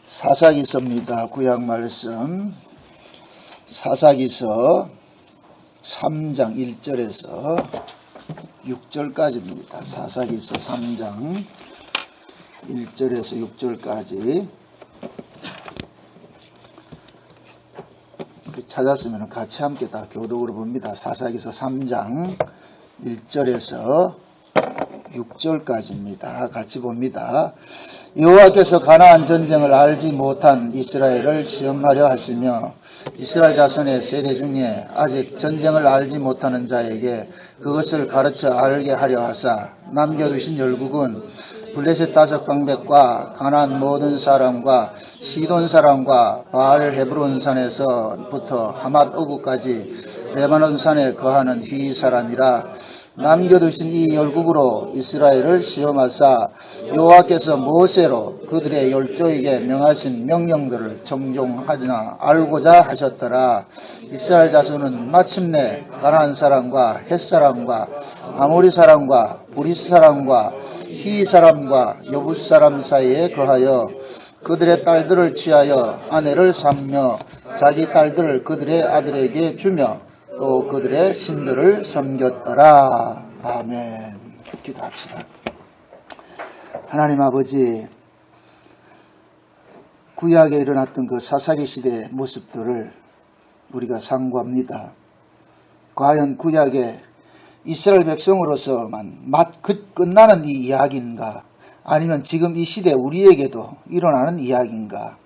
사사기서입니다. 구약 말씀 사사기서 3장 1절에서 6절까지입니다. 사사기서 3장 1절에서 6절까지 찾았으면 같이 함께 다 교독으로 봅니다. 사사기서 3장 1절에서 6절까지입니다. 같이 봅니다. 여호와께서 가나안 전쟁을 알지 못한 이스라엘을 시험하려 하시며 이스라엘 자손의 세대 중에 아직 전쟁을 알지 못하는 자에게 그것을 가르쳐 알게 하려 하사 남겨두신 열국은 블레셋 5방백과 가나안 모든 사람과 시돈 사람과 바알 헤브론 산에서부터 하맛 어구까지 레바논 산에 거하는 휘 사람이라. 남겨두신 이 열국으로 이스라엘을 시험하사 여호와께서 모세로 그들의 열조에게 명하신 명령들을 정종하리나 알고자 하셨더라. 이스라엘 자손은 마침내 가나안 사람과 헷 사람과 아모리 사람과 브리스 사람과 히 사람과 여부스 사람 사이에 거하여 그들의 딸들을 취하여 아내를 삼며 자기 딸들을 그들의 아들에게 주며 또 그들의 신들을 섬겼더라. 아멘. 기도합시다. 하나님 아버지, 구약에 일어났던 그 사사기 시대의 모습들을 우리가 상고합니다. 과연 구약의 이스라엘 백성으로서만 끝나는 이 이야기인가, 아니면 지금 이 시대 우리에게도 일어나는 이야기인가,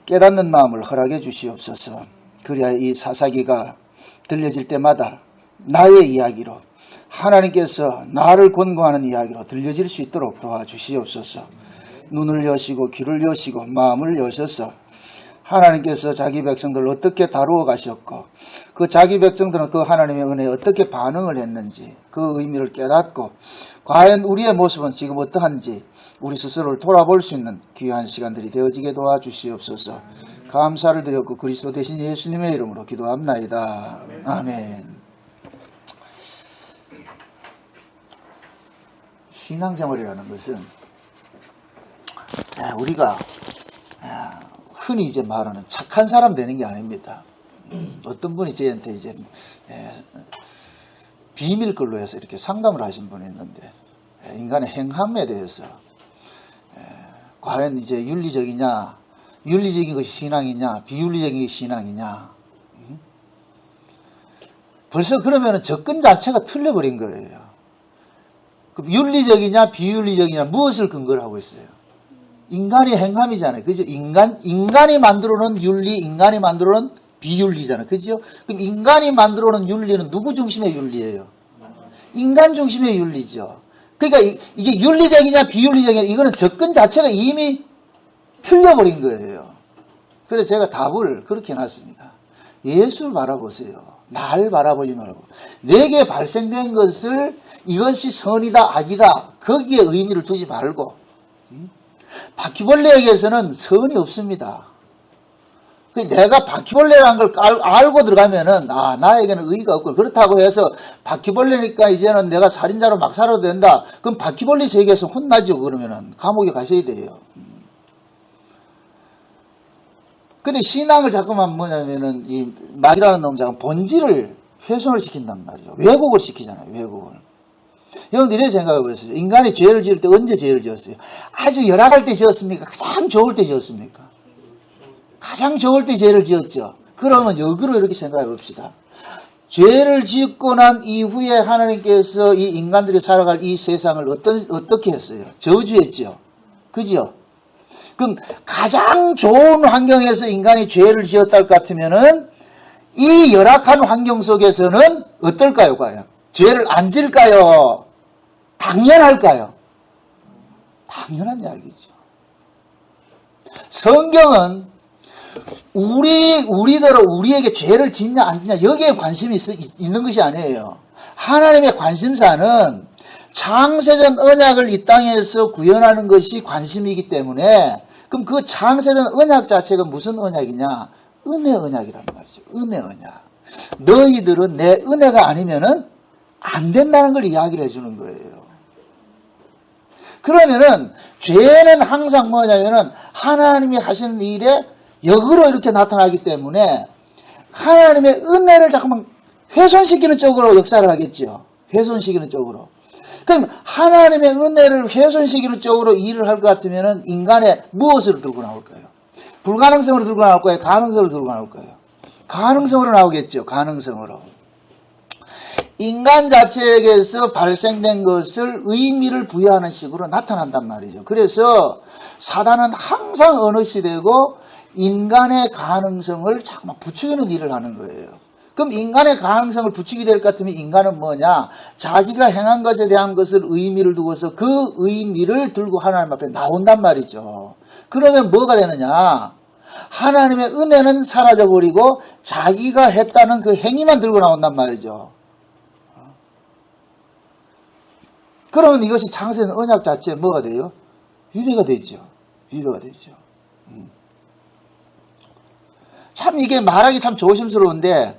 깨닫는 마음을 허락해 주시옵소서. 그래야 이 사사기가 들려질 때마다 나의 이야기로, 하나님께서 나를 권고하는 이야기로 들려질 수 있도록 도와주시옵소서. 눈을 여시고 귀를 여시고 마음을 여셔서 하나님께서 자기 백성들을 어떻게 다루어 가셨고 그 자기 백성들은 그 하나님의 은혜에 어떻게 반응을 했는지 그 의미를 깨닫고 과연 우리의 모습은 지금 어떠한지 우리 스스로를 돌아볼 수 있는 귀한 시간들이 되어지게 도와주시옵소서. 감사를 드렸고 그리스도 대신 예수님의 이름으로 기도합나이다. 아멘. 신앙생활이라는 것은 우리가 흔히 이제 말하는 착한 사람 되는 게 아닙니다. 어떤 분이 저한테 이제 비밀글로 해서 이렇게 상담을 하신 분이 있는데, 인간의 행함에 대해서 과연 이제 윤리적이냐, 윤리적인 것이 신앙이냐, 비윤리적인 것이 신앙이냐. 벌써 그러면 접근 자체가 틀려버린 거예요. 그럼 윤리적이냐, 비윤리적이냐, 무엇을 근거로 하고 있어요? 인간의 행함이잖아요. 그죠? 인간이 만들어놓은 윤리, 인간이 만들어놓은 비윤리잖아요. 그죠? 그럼 인간이 만들어놓은 윤리는 누구 중심의 윤리예요? 인간 중심의 윤리죠. 그러니까 이게 윤리적이냐, 비윤리적이냐, 이거는 접근 자체가 이미 틀려버린 거예요. 그래서 제가 답을 그렇게 해놨습니다. 예수를 바라보세요. 날 바라보지 말고 내게 발생된 것을 이것이 선이다 악이다 거기에 의미를 두지 말고, 바퀴벌레에게서는 선이 없습니다. 내가 바퀴벌레라는 걸 알고 들어가면은 나에게는 의의가 없고, 그렇다고 해서 바퀴벌레니까 이제는 내가 살인자로 막 살아도 된다. 그럼 바퀴벌레 세계에서 혼나죠. 그러면은 감옥에 가셔야 돼요. 근데 신앙을 자꾸만 뭐냐면은 이 말이라는 놈자가 본질을 훼손을 시킨단 말이죠. 왜곡을 시키잖아요. 왜곡을. 여러분들 이렇게 생각해 보세요. 인간이 죄를 지을 때 언제 죄를 지었어요? 아주 열악할 때 지었습니까? 가장 좋을 때 지었습니까? 가장 좋을 때 죄를 지었죠. 그러면 역으로 이렇게 생각해 봅시다. 죄를 짓고 난 이후에 하나님께서 이 인간들이 살아갈 이 세상을 어떻게 했어요? 저주했죠. 그죠? 그럼 가장 좋은 환경에서 인간이 죄를 지었다 할 것 같으면은 이 열악한 환경 속에서는 어떨까요, 과연? 죄를 안 지을까요? 당연할까요? 당연한 이야기죠. 성경은 우리대로 우리에게 죄를 짓냐 안 짓냐 여기에 관심이 있는 것이 아니에요. 하나님의 관심사는 창세전 언약을 이 땅에서 구현하는 것이 관심이기 때문에, 그럼 그 창세전 언약 자체가 무슨 언약이냐? 은혜 언약이란 말이죠. 은혜 언약. 너희들은 내 은혜가 아니면은 안 된다는 걸 이야기를 해주는 거예요. 그러면은 죄는 항상 뭐냐면은 하나님이 하시는 일에 역으로 이렇게 나타나기 때문에 하나님의 은혜를 자꾸만 훼손시키는 쪽으로 역사를 하겠죠. 훼손시키는 쪽으로. 그럼 하나님의 은혜를 훼손시키는 쪽으로 일을 할 것 같으면은 인간의 무엇으로 들고 나올까요? 불가능성으로 들고 나올 거예요? 가능성으로 들고 나올 거예요? 가능성으로 나오겠죠. 가능성으로. 인간 자체에게서 발생된 것을 의미를 부여하는 식으로 나타난단 말이죠. 그래서 사단은 항상 어느 시대고 인간의 가능성을 자꾸만 부추기는 일을 하는 거예요. 그럼 인간의 가능성을 부추기게 될 것 같으면 인간은 뭐냐? 자기가 행한 것에 대한 것을 의미를 두고서 그 의미를 들고 하나님 앞에 나온단 말이죠. 그러면 뭐가 되느냐? 하나님의 은혜는 사라져버리고 자기가 했다는 그 행위만 들고 나온단 말이죠. 그러면 이것이 창세는 언약 자체에 뭐가 돼요? 위배가 되죠. 위배가 되죠. 참 이게 말하기 참 조심스러운데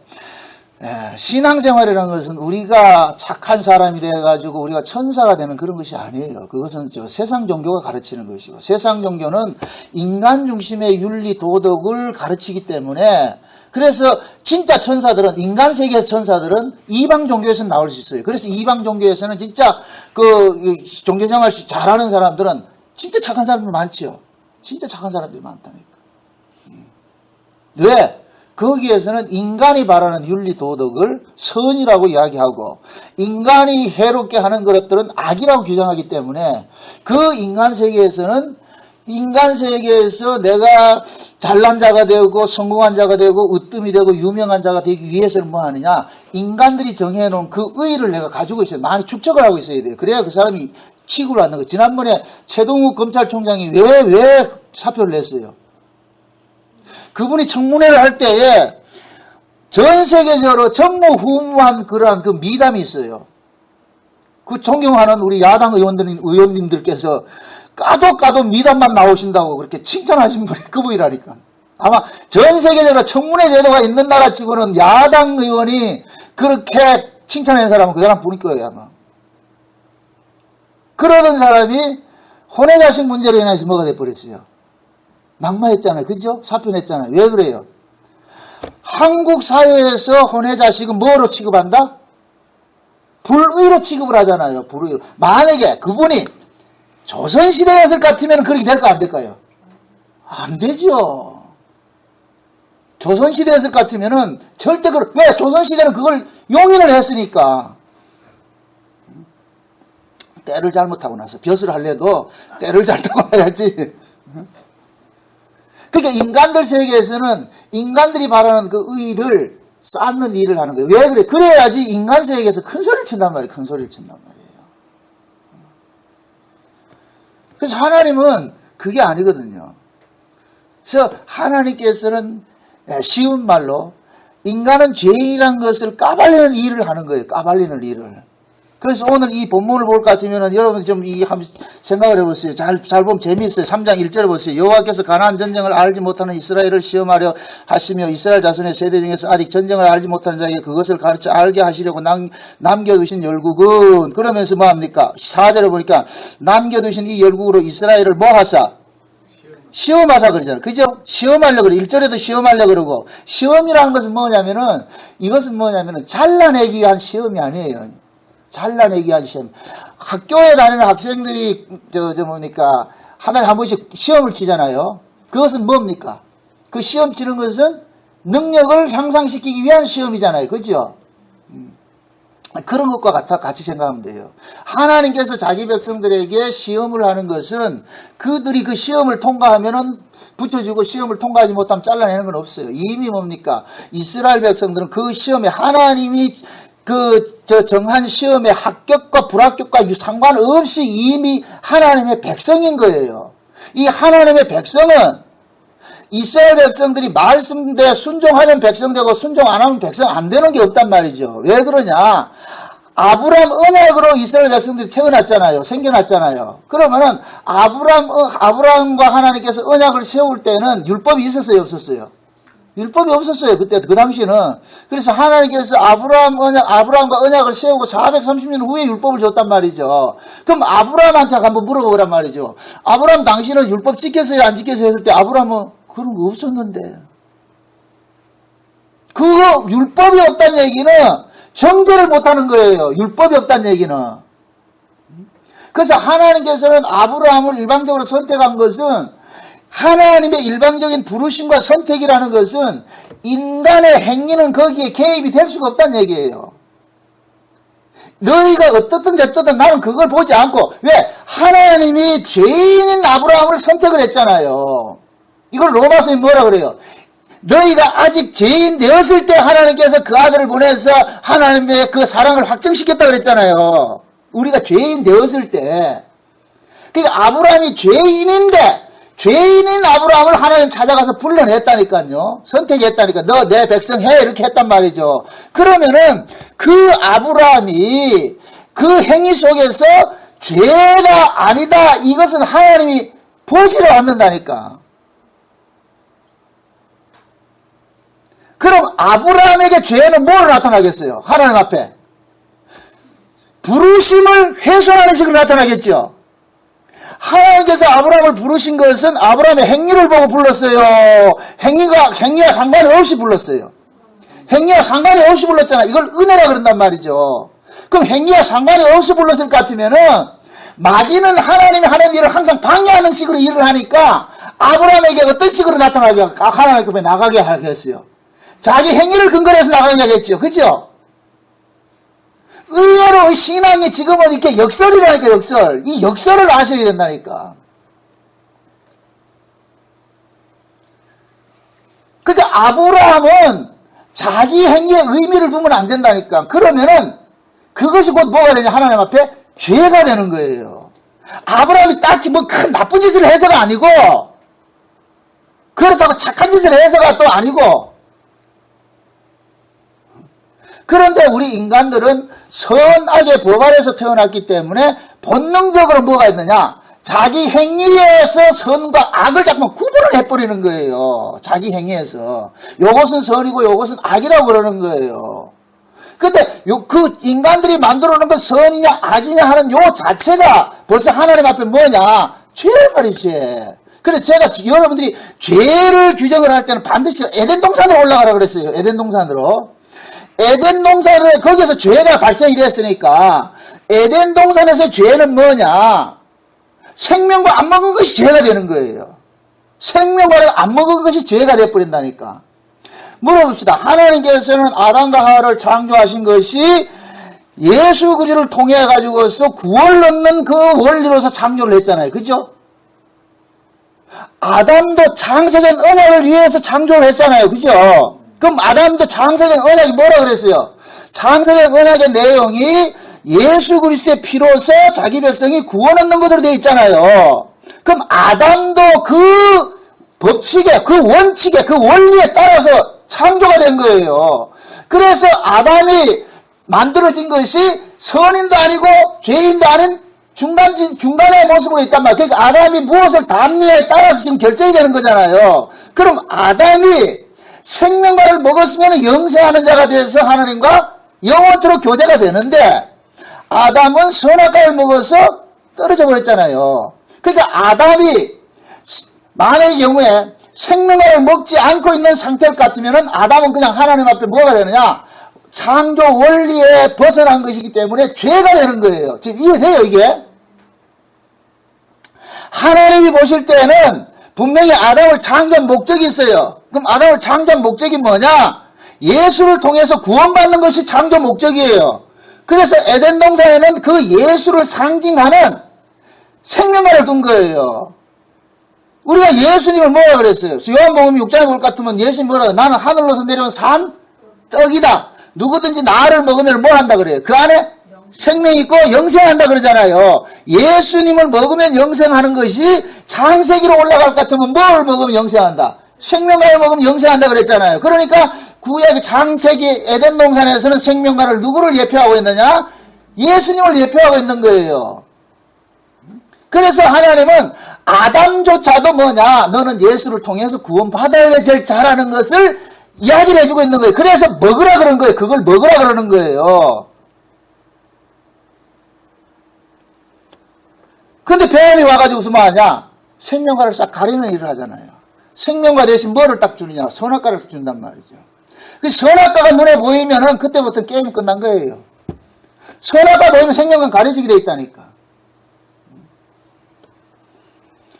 신앙생활이라는 것은 우리가 착한 사람이 돼가지고 우리가 천사가 되는 그런 것이 아니에요. 그것은 세상 종교가 가르치는 것이고 세상 종교는 인간 중심의 윤리 도덕을 가르치기 때문에 그래서 진짜 천사들은 인간 세계의 천사들은 이방 종교에서 나올 수 있어요. 그래서 이방 종교에서는 진짜 그 종교생활 잘하는 사람들은 진짜 착한 사람들 많지요. 진짜 착한 사람들이 많다니까. 왜? 거기에서는 인간이 바라는 윤리 도덕을 선이라고 이야기하고 인간이 해롭게 하는 것들은 악이라고 규정하기 때문에 그 인간 세계에서는 인간 세계에서 내가 잘난 자가 되고 성공한 자가 되고 으뜸이 되고 유명한 자가 되기 위해서는 뭐 하느냐? 인간들이 정해놓은 그 의의를 내가 가지고 있어요. 많이 축적을 하고 있어야 돼요. 그래야 그 사람이 취급을 받는 거예요. 지난번에 최동욱 검찰총장이 왜 사표를 냈어요? 그분이 청문회를 할 때에 전 세계적으로 전무후무한 그러한 그 미담이 있어요. 그 존경하는 우리 야당 의원님들께서 까도 미담만 나오신다고 그렇게 칭찬하신 분이 그분이라니까. 아마 전 세계적으로 청문회 제도가 있는 나라 치고는 야당 의원이 그렇게 칭찬한 사람은 그 사람 뿐일 거예요, 아마. 그러던 사람이 혼외자식 문제로 인해서 뭐가 돼버렸어요? 낙마했잖아요. 그죠? 사표 냈잖아요. 왜 그래요? 한국 사회에서 혼외자식은 뭐로 취급한다? 불의로 취급을 하잖아요. 불의로. 만약에 그분이 조선시대였을 것 같으면 그렇게 될까 안 될까요? 안 되죠. 조선시대였을 것 같으면은 절대 왜? 조선시대는 그걸 용인을 했으니까. 때를 잘못하고 나서 벼슬을 하려도 때를 잘 타고 해야지. 그러니까 인간들 세계에서는 인간들이 바라는 그 의의를 쌓는 일을 하는 거예요. 왜 그래? 그래야지 인간 세계에서 큰 소리를 친단 말이에요. 큰 소리를 친단 말이에요. 그래서 하나님은 그게 아니거든요. 그래서 하나님께서는 쉬운 말로 인간은 죄인이란 것을 까발리는 일을 하는 거예요. 까발리는 일을. 그래서 오늘 이 본문을 볼 것 같으면 여러분 좀 한번 생각을 해보세요. 잘 보면 재미있어요. 3장 1절을 보세요. 여호와께서 가나안 전쟁을 알지 못하는 이스라엘을 시험하려 하시며 이스라엘 자손의 세대 중에서 아직 전쟁을 알지 못하는 자에게 그것을 가르쳐 알게 하시려고 남겨두신 열국은 그러면서 뭐합니까? 4절을 보니까 남겨두신 이 열국으로 이스라엘을 뭐 하사? 시험하사 그러잖아요. 그죠? 시험하려고 그래. 1절에도 시험하려고 그러고 시험이라는 것은 뭐냐면은 이것은 뭐냐면은 잘라내기 위한 시험이 아니에요. 잘라내기 위한 시험. 학교에 다니는 학생들이 뭡니까? 한 달에 한 번씩 시험을 치잖아요. 그것은 뭡니까? 그 시험 치는 것은 능력을 향상시키기 위한 시험이잖아요. 그죠? 그런 것과 같이 생각하면 돼요. 하나님께서 자기 백성들에게 시험을 하는 것은 그들이 그 시험을 통과하면은 붙여주고 시험을 통과하지 못하면 잘라내는 건 없어요. 이미 뭡니까? 이스라엘 백성들은 그 시험에 하나님이 정한 시험의 합격과 불합격과 상관없이 이미 하나님의 백성인 거예요. 이 하나님의 백성은 이스라엘 백성들이 말씀대로 순종하면 백성 되고 순종 안 하면 백성 안 되는 게 없단 말이죠. 왜 그러냐? 아브라함 언약으로 이스라엘 백성들이 태어났잖아요. 생겨났잖아요. 그러면은 아브라함과 하나님께서 언약을 세울 때는 율법이 있었어요, 없었어요? 율법이 없었어요. 그때, 그 당시에는. 그래서 하나님께서 아브라함과 언약을 세우고 430년 후에 율법을 줬단 말이죠. 그럼 아브라함한테 한번 물어보란 말이죠. 아브라함 당신은 율법 지켰어요? 안 지켰어요? 했을 때 아브라함은 그런 거 없었는데. 그거, 율법이 없다는 얘기는 정죄를 못하는 거예요. 율법이 없다는 얘기는. 그래서 하나님께서는 아브라함을 일방적으로 선택한 것은 하나님의 일방적인 부르심과 선택이라는 것은 인간의 행위는 거기에 개입이 될 수가 없다는 얘기예요. 너희가 어떻든 저떻든 나는 그걸 보지 않고, 왜? 하나님이 죄인인 아브라함을 선택을 했잖아요. 이걸 로마서에 뭐라 그래요? 너희가 아직 죄인 되었을 때 하나님께서 그 아들을 보내서 하나님의 그 사랑을 확증시켰다 그랬잖아요. 우리가 죄인 되었을 때. 그러니까 아브라함이 죄인인데 죄인인 아브라함을 하나님 찾아가서 불러냈다니까요. 선택했다니까. 너 내 백성 해 이렇게 했단 말이죠. 그러면은 그 아브라함이 그 행위 속에서 죄가 아니다. 이것은 하나님이 보시러 않는다니까. 그럼 아브라함에게 죄는 뭐로 나타나겠어요? 하나님 앞에. 부르심을 훼손하는 식으로 나타나겠죠. 하나님께서 아브라함을 부르신 것은 아브라함의 행위를 보고 불렀어요. 행위와 상관이 없이 불렀어요. 행위와 상관이 없이 불렀잖아. 이걸 은혜라 그런단 말이죠. 그럼 행위와 상관이 없이 불렀을 것 같으면은 마귀는 하나님이 하는 일을 항상 방해하는 식으로 일을 하니까 아브라함에게 어떤 식으로 나타나게 하나님 앞에 나가게 하겠어요. 자기 행위를 근거로 해서 나가게 하겠죠. 그죠? 의외로 신앙이 지금은 이렇게 역설이라니까, 역설. 이 역설을 아셔야 된다니까. 그러니까 아브라함은 자기 행위에 의미를 두면 안 된다니까. 그러면은 그것이 곧 뭐가 되냐? 하나님 앞에 죄가 되는 거예요. 아브라함이 딱히 뭐 큰 나쁜 짓을 해서가 아니고, 그렇다고 착한 짓을 해서가 또 아니고, 그런데 우리 인간들은 선악의 법 아래서 태어났기 때문에 본능적으로 뭐가 있느냐? 자기 행위에서 선과 악을 자꾸 구분을 해버리는 거예요. 자기 행위에서. 요것은 선이고 요것은 악이라고 그러는 거예요. 근데 그 인간들이 만들어 놓은 건 선이냐 악이냐 하는 요 자체가 벌써 하나님 앞에 뭐냐? 죄란 말이지. 그래서 제가 여러분들이 죄를 규정을 할 때는 반드시 에덴 동산으로 올라가라 그랬어요. 에덴 동산으로. 에덴 동산을 거기서 죄가 발생이 됐으니까 에덴 동산에서 죄는 뭐냐? 생명과 안 먹은 것이 죄가 되는 거예요. 생명과를 안 먹은 것이 죄가 되어버린다니까. 물어봅시다. 하나님께서는 아담과 하와를 창조하신 것이 예수 그리스도를 통해 가지고서 구원을 얻는 그 원리로서 창조를 했잖아요. 그죠? 아담도 창세전 언약을 위해서 창조를 했잖아요. 그죠? 그럼 아담도 창세전 언약이 뭐라 그랬어요? 창세전 언약의 내용이 예수 그리스도의 피로서 자기 백성이 구원 얻는 것으로 되어 있잖아요. 그럼 아담도 그 법칙에, 그 원칙에, 그 원리에 따라서 창조가 된 거예요. 그래서 아담이 만들어진 것이 선인도 아니고 죄인도 아닌 중간의 모습으로 있단 말이에요. 그러니까 아담이 무엇을 담느냐에 따라서 지금 결정이 되는 거잖아요. 그럼 아담이 생명과를 먹었으면 영생하는 자가 돼서 하나님과 영원토록 교제가 되는데 아담은 선악과를 먹어서 떨어져 버렸잖아요. 그러니까 아담이 만약의 경우에 생명과를 먹지 않고 있는 상태 같으면은 아담은 그냥 하나님 앞에 뭐가 되느냐? 창조 원리에 벗어난 것이기 때문에 죄가 되는 거예요. 지금 이해돼요, 이게? 하나님이 보실 때는 분명히 아담을 창조한 목적이 있어요. 그럼 아담을 창조한 목적이 뭐냐? 예수를 통해서 구원받는 것이 창조 목적이에요. 그래서 에덴 동산에는 그 예수를 상징하는 생명과를 둔 거예요. 우리가 예수님을 뭐라 그랬어요? 요한복음 6장에 볼 것 같으면 예수님 뭐라 그래요? 나는 하늘로서 내려온 산 떡이다. 누구든지 나를 먹으면 뭐 한다 그래요? 그 안에 생명이 있고 영생한다 그러잖아요. 예수님을 먹으면 영생하는 것이 창세기로 올라갈 것 같으면 뭘 먹으면 영생한다? 생명과를 먹으면 영생한다 그랬잖아요. 그러니까 구약의 창세기 에덴 동산에서는 생명과를 누구를 예표하고 있느냐? 예수님을 예표하고 있는 거예요. 그래서 하나님은 아담조차도 뭐냐, 너는 예수를 통해서 구원받아야 제일 잘하는 것을 이야기를 해주고 있는 거예요. 그래서 먹으라 그런 거예요. 그걸 먹으라 그러는 거예요. 근데 뱀이 와가지고서 뭐하냐, 생명과를 싹 가리는 일을 하잖아요. 생명과 대신 뭐를 딱 주느냐, 선악과를 준단 말이죠. 그 선악과가 눈에 보이면은 그때부터 게임이 끝난 거예요. 선악과 보이면 생명과 가려지게 돼 있다니까.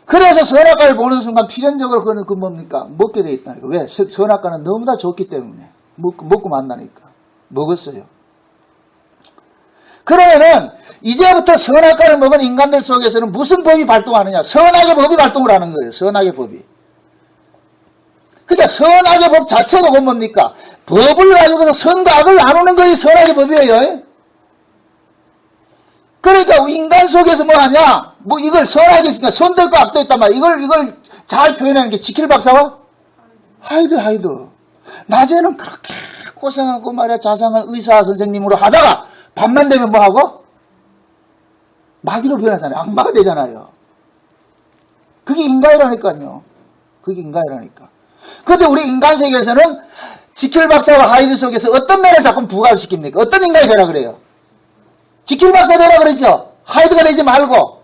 그래서 선악과를 보는 순간 필연적으로 그거는 그 뭡니까? 먹게 돼 있다니까. 왜? 선악과는 너무나 좋기 때문에. 먹고 만나니까. 먹었어요. 그러면은 이제부터 선악과를 먹은 인간들 속에서는 무슨 법이 발동하느냐? 선악의 법이 발동을 하는 거예요. 선악의 법이. 그러니까 선악의 법 자체가 곧 뭡니까? 법을 가지고서 선과 악을 나누는 것이 선악의 법이에요. 그러니까 인간 속에서 뭐 하냐? 뭐 이걸 선악이 있으니까 선도 있고 악도 있단 말이야. 이걸 잘 표현하는 게 지킬 박사와 하이드. 낮에는 그렇게 고생하고 말이야 자상한 의사 선생님으로 하다가 밤만 되면 뭐 하고? 마귀로 변하잖아요. 악마가 되잖아요. 그게 인간이라니까요. 그게 인간이라니까. 그런데 우리 인간 세계에서는 지킬 박사와 하이드 속에서 어떤 면을 자꾸 부각을 시킵니까? 어떤 인간이 되라 그래요? 지킬 박사 되라 그러죠? 하이드가 되지 말고.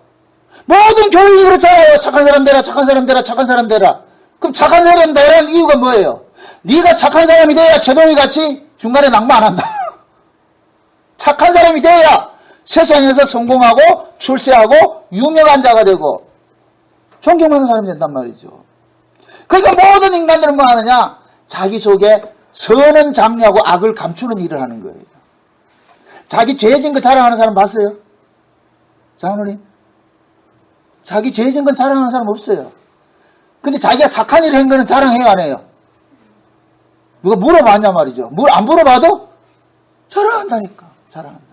모든 교육이 그렇잖아요. 착한 사람 되라, 착한 사람 되라, 착한 사람 되라. 그럼 착한 사람 되라는 이유가 뭐예요? 네가 착한 사람이 돼야 제동이 같이 중간에 낙마 안 한다. 착한 사람이 돼야 세상에서 성공하고 출세하고 유명한 자가 되고 존경받는 사람이 된단 말이죠. 그러니까 모든 인간들은 뭐 하느냐? 자기 속에 선은 장려하고 악을 감추는 일을 하는 거예요. 자기 죄진 거 자랑하는 사람 봤어요? 장로님? 자기 죄진 건 자랑하는 사람 없어요. 근데 자기가 착한 일을 한 거는 자랑해요, 안 해요? 누가 물어봤냐 말이죠. 안 물어봐도 자랑한다니까. 자랑한다.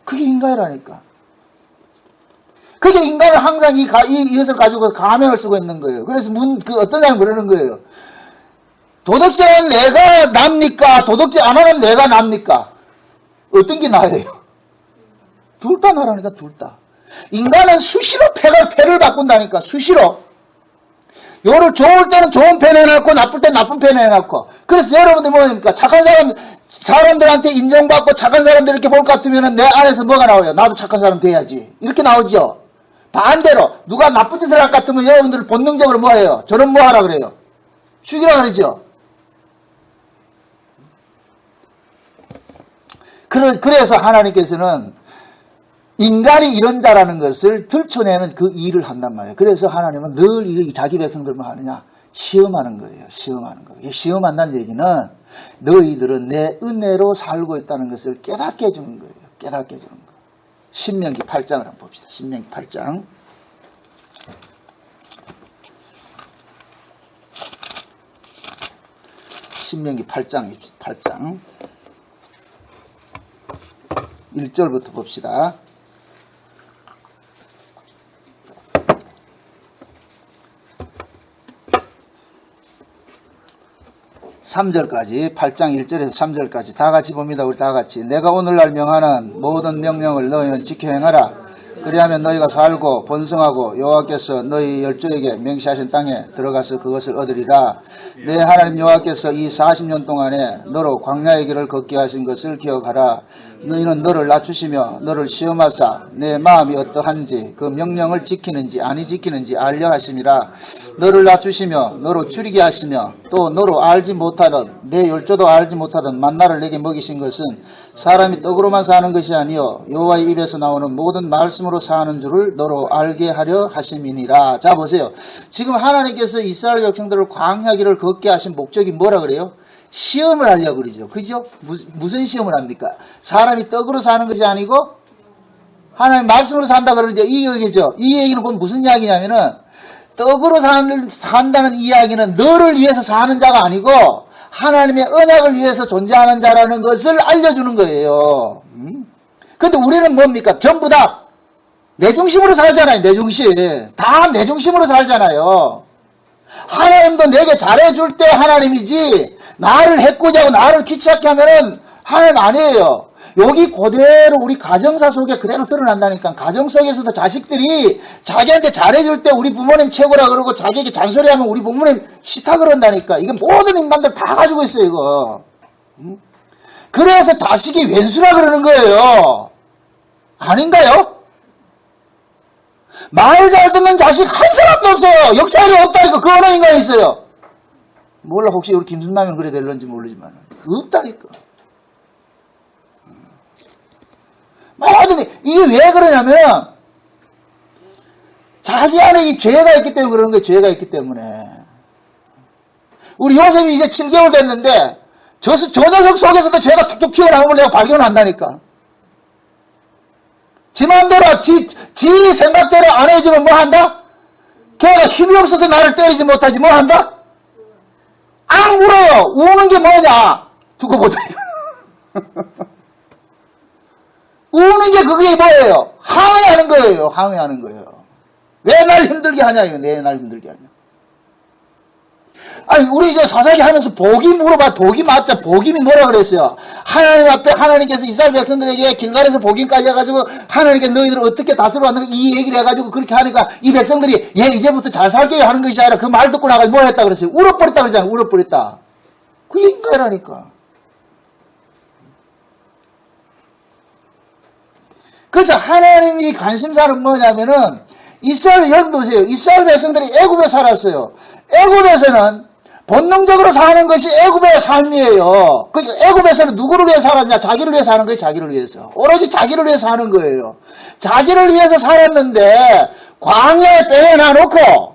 그게 인간이라니까. 그게 인간은 항상 이것을 가지고 가면을 쓰고 있는 거예요. 그래서 어떤 사람이 그러는 거예요. 도덕질하는 내가 납니까? 도덕질 안 하는 내가 납니까? 어떤 게 나아요? 둘 다 나라니까, 둘 다. 인간은 수시로 패를 바꾼다니까, 수시로. 요를 좋을 때는 좋은 편 해놓고, 나쁠 때는 나쁜 편 해놓고. 그래서 여러분들 뭐입니까? 착한 사람들한테 인정받고 착한 사람들 이렇게 볼 것 같으면 내 안에서 뭐가 나와요? 나도 착한 사람 돼야지. 이렇게 나오죠? 반대로, 누가 나쁜 짓을 할 것 같으면 여러분들 본능적으로 뭐 해요? 저는 뭐 하라 그래요? 죽이라 그러죠? 그래서 하나님께서는 인간이 이런 자라는 것을 들춰내는 그 일을 한단 말이에요. 그래서 하나님은 늘 자기 백성들만 하느냐? 시험하는 거예요. 시험하는 거예요. 시험한다는 얘기는 너희들은 내 은혜로 살고 있다는 것을 깨닫게 해주는 거예요. 깨닫게 해주는 거예요. 신명기 8장을 한번 봅시다. 신명기 8장. 신명기 8장 1절부터 봅시다. 3절까지 8장 1절에서 3절까지 다 같이 봅니다. 우리 다 같이. 내가 오늘날 명하는 모든 명령을 너희는 지켜 행하라. 그리하면 너희가 살고 번성하고 여호와께서 너희 열조에게 명시하신 땅에 들어가서 그것을 얻으리라. 내 하나님 여호와께서 이 40년 동안에 너로 광야의 길을 걷게 하신 것을 기억하라. 너희는 너를 낮추시며 너를 시험하사 내 마음이 어떠한지 그 명령을 지키는지 아니 지키는지 알려 하심이라. 너를 낮추시며 너로 줄이게 하시며 또 너로 알지 못하던 내 열조도 알지 못하던 만나를 내게 먹이신 것은 사람이 떡으로만 사는 것이 아니요 여호와의 입에서 나오는 모든 말씀으로 사는 줄을 너로 알게 하려 하심이니라. 자 보세요. 지금 하나님께서 이스라엘 백성들을 광야길을 걷게 하신 목적이 뭐라 그래요? 시험을 하려고 그러죠. 그죠? 무슨 시험을 합니까? 사람이 떡으로 사는 것이 아니고 하나님 말씀으로 산다 그러죠. 이 얘기죠. 이 얘기는 곧 무슨 이야기냐면은 떡으로 산다는 이야기는 너를 위해서 사는 자가 아니고 하나님의 언약을 위해서 존재하는 자라는 것을 알려주는 거예요. 근데 우리는 뭡니까? 전부 다 내 중심으로 살잖아요. 내 중심. 다 내 중심으로 살잖아요. 하나님도 내게 잘해줄 때 하나님이지 나를 해코지하고 나를 귀찮게 하면은 하나님 아니에요. 여기 그대로 우리 가정사 속에 그대로 드러난다니까. 가정 속에서도 자식들이 자기한테 잘해줄 때 우리 부모님 최고라 그러고 자기에게 잔소리하면 우리 부모님 싫다 그런다니까. 이게 모든 인간들 다 가지고 있어요, 이거. 그래서 자식이 왼수라 그러는 거예요. 아닌가요? 말 잘 듣는 자식 한 사람도 없어요. 역사에 없다니까. 그 어느 인간이 있어요. 몰라, 혹시 우리 김순남은 그래 될런지 모르지만 없다니까. 이게 왜 그러냐면 자기 안에 이 죄가 있기 때문에 그러는 거예요. 죄가 있기 때문에. 우리 요셉이 이제 7개월 됐는데 저 녀석 속에서도 죄가 툭툭 튀어나온 걸 내가 발견한다니까. 지 맘대로 지 생각대로 안 해주면 뭐 한다? 걔가 힘이 없어서 나를 때리지 못하지 뭐 한다? 안 울어요. 우는 게 뭐냐? 두고 보자. 우는 게 그게 뭐예요? 항의하는 거예요. 항의하는 거예요. 왜 날 힘들게 하냐? 이거 왜 날 힘들게 하냐? 아니, 우리 이제 사사기 하면서 복임 물어봐. 복임 맞자. 복임이 뭐라 그랬어요? 하나님 앞에 하나님께서 이스라엘 백성들에게 길갈에서 복임까지 해가지고 하나님께 너희들을 어떻게 다스려 왔는가 이 얘기를 해가지고 그렇게 하니까 이 백성들이 얘 이제부터 잘 살게요 하는 것이 아니라 그 말 듣고 나가지고 뭐 했다 그랬어요? 울어버렸다 그러잖아요. 울어버렸다. 그 인간이라니까. 그래서 하나님이 관심사는 뭐냐면은 이스라엘 여러분 보세요. 이스라엘 백성들이 애굽에 살았어요. 애굽에서는 본능적으로 사는 것이 애굽의 삶이에요. 그러니까 애굽에서는 누구를 위해 살았냐? 자기를 위해 사는 거예요. 자기를 위해서. 오로지 자기를 위해 사는 거예요. 자기를 위해서 살았는데 광야에 빼내놔놓고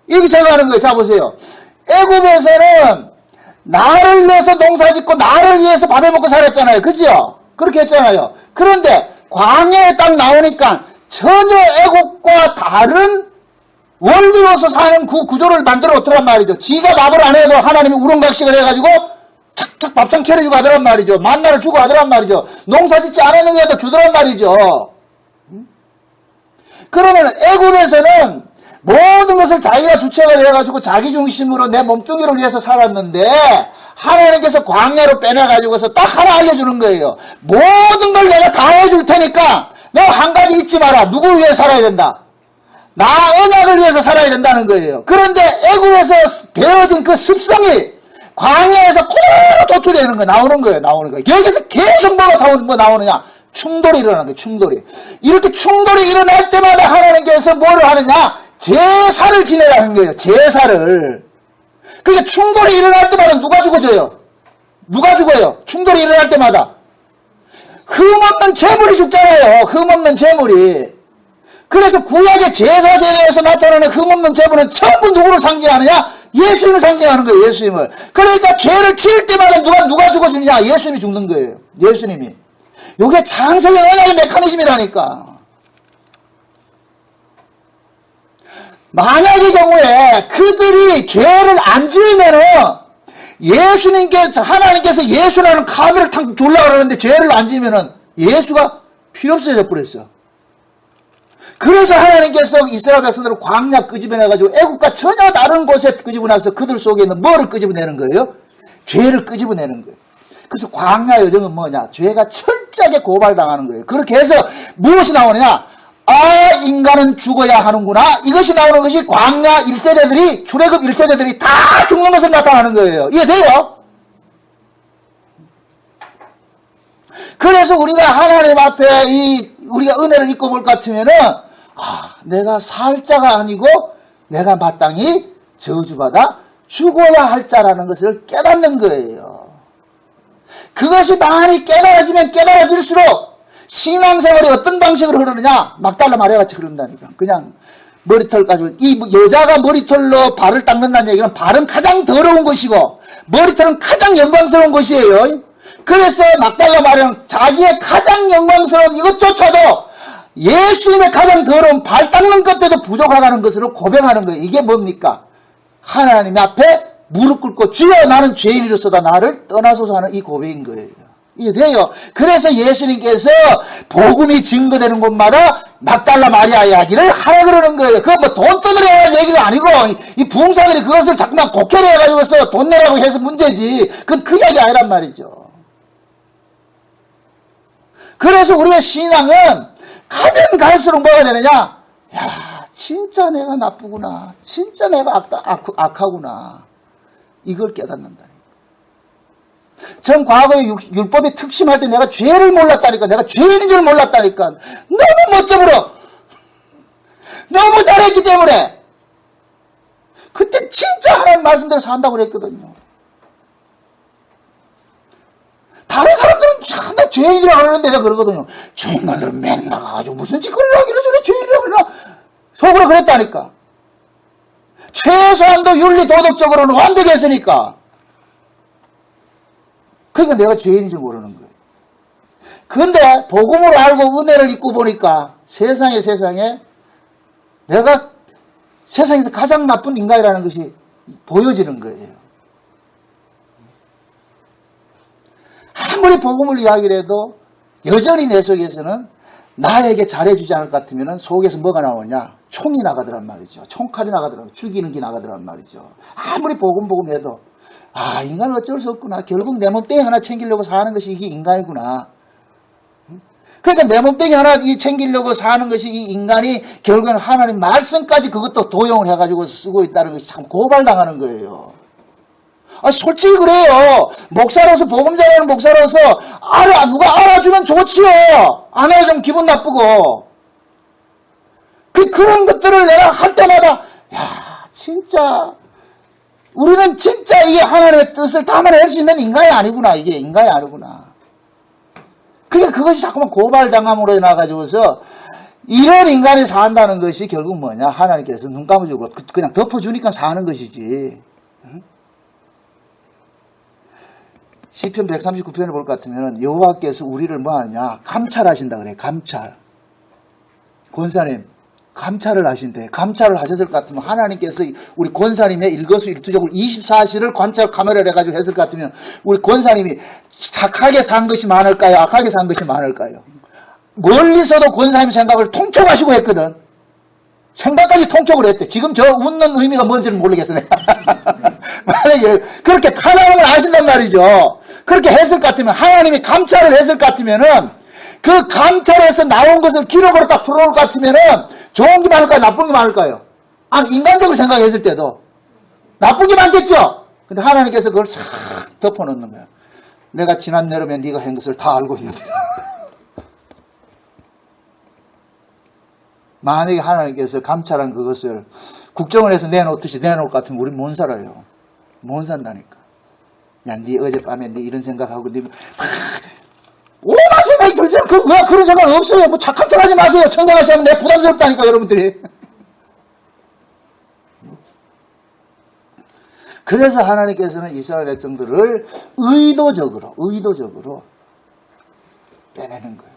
이렇게 생각하는 거예요. 자 보세요. 애굽에서는 나를 위해서 농사짓고 나를 위해서 밥해 먹고 살았잖아요. 그죠? 그렇게 했잖아요. 그런데 광야에 딱 나오니까 전혀 애국과 다른 원리로서 사는 그 구조를 만들어 놓더란 말이죠. 지가 밥을 안 해도 하나님이 우렁각식을 해가지고 착착 밥상 차려주고 하더란 말이죠. 만나를 주고 하더란 말이죠. 농사 짓지 않았는데도 주더란 말이죠. 그러면 애굽에서는 모든 것을 자기가 주체가 돼가지고 자기 중심으로 내 몸뚱이를 위해서 살았는데 하나님께서 광야로 빼내가지고서 딱 하나 알려주는 거예요. 모든 걸 내가 다 해줄 테니까 너 한 가지 잊지 마라. 누구를 위해 살아야 된다? 나 언약을 위해서 살아야 된다는 거예요. 그런데 애굽에서 배워진 그 습성이 광야에서 그대로 도출되는 거 나오는 거예요. 나오는 거예요. 여기서 계속 뭐 나오느냐? 충돌이 일어나는 거예요. 충돌이. 이렇게 충돌이 일어날 때마다 하나님께서 뭐를 하느냐? 제사를 지내라는 거예요. 제사를. 그러니까 충돌이 일어날 때마다 누가 죽어져요? 누가 죽어요? 충돌이 일어날 때마다. 흠없는 재물이 죽잖아요. 흠없는 재물이. 그래서 구약의 제사 제도에서 나타나는 흠없는 재물은 전부 누구를 상징하느냐? 예수님을 상징하는 거예요. 예수님을. 그러니까 죄를 지을 때마다 누가 죽어주느냐? 예수님이 죽는 거예요. 예수님이. 이게 창세기 언약의 메커니즘이라니까. 만약의 경우에 그들이 죄를 안 지으면은 하나님께서 예수라는 카드를 탁 주려고 그러는데 죄를 안 지으면은 예수가 필요 없어져 버렸어. 그래서 하나님께서 이스라엘 백성들을 광야 끄집어내가지고 애국과 전혀 다른 곳에 끄집어내서 그들 속에 있는 뭐를 끄집어내는 거예요? 죄를 끄집어내는 거예요. 그래서 광야 여정은 뭐냐? 죄가 철저하게 고발당하는 거예요. 그렇게 해서 무엇이 나오느냐? 아, 인간은 죽어야 하는구나. 이것이 나오는 것이 광야 1세대들이, 출애굽 1세대들이 다 죽는 것을 나타나는 거예요. 이해돼요? 그래서 우리가 하나님 앞에 우리가 은혜를 입고 볼 것 같으면은, 아, 내가 살 자가 아니고 내가 마땅히 저주받아 죽어야 할 자라는 것을 깨닫는 거예요. 그것이 많이 깨달아지면 깨달아질수록 신앙생활이 어떤 방식으로 흐르느냐? 막달라 말해같이 흐른다니까. 그냥 머리털 가지고, 여자가 머리털로 발을 닦는다는 얘기는 발은 가장 더러운 것이고 머리털은 가장 영광스러운 것이에요. 그래서 막달라 말은 자기의 가장 영광스러운 이것조차도 예수님의 가장 더러운 발 닦는 것들도 부족하다는 것으로 고백하는 거예요. 이게 뭡니까? 하나님 앞에 무릎 꿇고 주여 나는 죄인이로서다 나를 떠나소서 하는 이 고백인 거예요. 이해돼요? 그래서 예수님께서 복음이 증거되는 곳마다 막달라 마리아 이야기를 하라 그러는 거예요. 그건 뭐 돈 떠들어야 얘기가 아니고 이 부흥사들이 그것을 자꾸만 곡해를 해가지고서 돈 내라고 해서 문제지. 그건 그 이야기 아니란 말이죠. 그래서 우리의 신앙은 가면 갈수록 뭐가 되느냐? 야, 진짜 내가 나쁘구나. 진짜 내가 악하구나. 이걸 깨닫는다. 전 과거에 율법에 특심할 때 내가 죄를 몰랐다니까. 내가 죄인인 줄 몰랐다니까. 너무 멋져버려. 너무 잘했기 때문에. 그때 진짜 하나님 말씀대로 산다고 그랬거든요. 다른 사람들은 참 나 죄인이라고 하는데 내가 그러거든요. 죄인들은 맨날 가가지고 무슨 짓거리를 하기를 저래 죄인이라고 그러나. 속으로 그랬다니까. 최소한도 윤리 도덕적으로는 완벽했으니까. 그러니까 내가 죄인인 줄 모르는 거예요. 근데 복음을 알고 은혜를 입고 보니까 세상에 내가 세상에서 가장 나쁜 인간이라는 것이 보여지는 거예요. 아무리 복음을 이야기를 해도 여전히 내 속에서는 나에게 잘해주지 않을 것 같으면 속에서 뭐가 나오냐? 총이 나가더란 말이죠. 총칼이 나가더란 말이죠. 죽이는 게 나가더란 말이죠. 아무리 복음 해도 아, 인간은 어쩔 수 없구나. 결국 내 몸뚱이 하나 챙기려고 사는 것이 이게 인간이구나. 그러니까 내 몸뚱이 하나 챙기려고 사는 것이 이 인간이 결국에는 하나님 말씀까지 그것도 도용을 해가지고 쓰고 있다는 것이 참 고발당하는 거예요. 아, 솔직히 그래요. 목사로서, 복음 전하는 목사로서 누가 알아주면 좋지요. 안 알아주면 기분 나쁘고. 그런 것들을 내가 할 때마다 야, 진짜 우리는 진짜 이게 하나님의 뜻을 담아낼 수 있는 인간이 아니구나. 이게 인간이 아니구나. 그것이 자꾸만 고발당함으로 인해가지고서 이런 인간이 산다는 것이 결국 뭐냐? 하나님께서 눈 감아주고 그냥 덮어주니까 사는 것이지. 응? 시편 139편을 볼 것 같으면 여호와께서 우리를 뭐 하느냐? 감찰하신다 그래. 감찰. 권사님 감찰을 하신대. 감찰을 하셨을 것 같으면 하나님께서 우리 권사님의 일거수일투족을 24시를 관찰 카메라를 해가지고 했을 것 같으면 우리 권사님이 착하게 산 것이 많을까요? 악하게 산 것이 많을까요? 멀리서도 권사님 생각을 통촉하시고 했거든. 생각까지 통촉을 했대. 지금 저 웃는 의미가 뭔지는 모르겠어. 만약에 그렇게 하나님을 아신단 말이죠. 그렇게 했을 것 같으면 하나님이 감찰을 했을 것 같으면은 그 감찰에서 나온 것을 기록으로 딱 풀어놓을 것 같으면은 좋은 게 많을까요? 나쁜 게 많을까요? 아니, 인간적으로 생각했을 때도 나쁜 게 많겠죠? 근데 하나님께서 그걸 싹 덮어놓는 거야. 내가 지난 여름에 네가 한 것을 다 알고 있는데. 만약에 하나님께서 감찰한 그것을 국정을 해서 내놓듯이 내놓을 것 같으면 우린 못 살아요. 못 산다니까. 야, 네 어젯밤에 네 이런 생각하고 네 오만 생각이 들잖아. 왜 그런 생각 없어요. 뭐 착한 척 하지 마세요. 천상하시 하면 내가 부담스럽다니까, 여러분들이. 그래서 하나님께서는 이스라엘 백성들을 의도적으로 빼내는 거예요.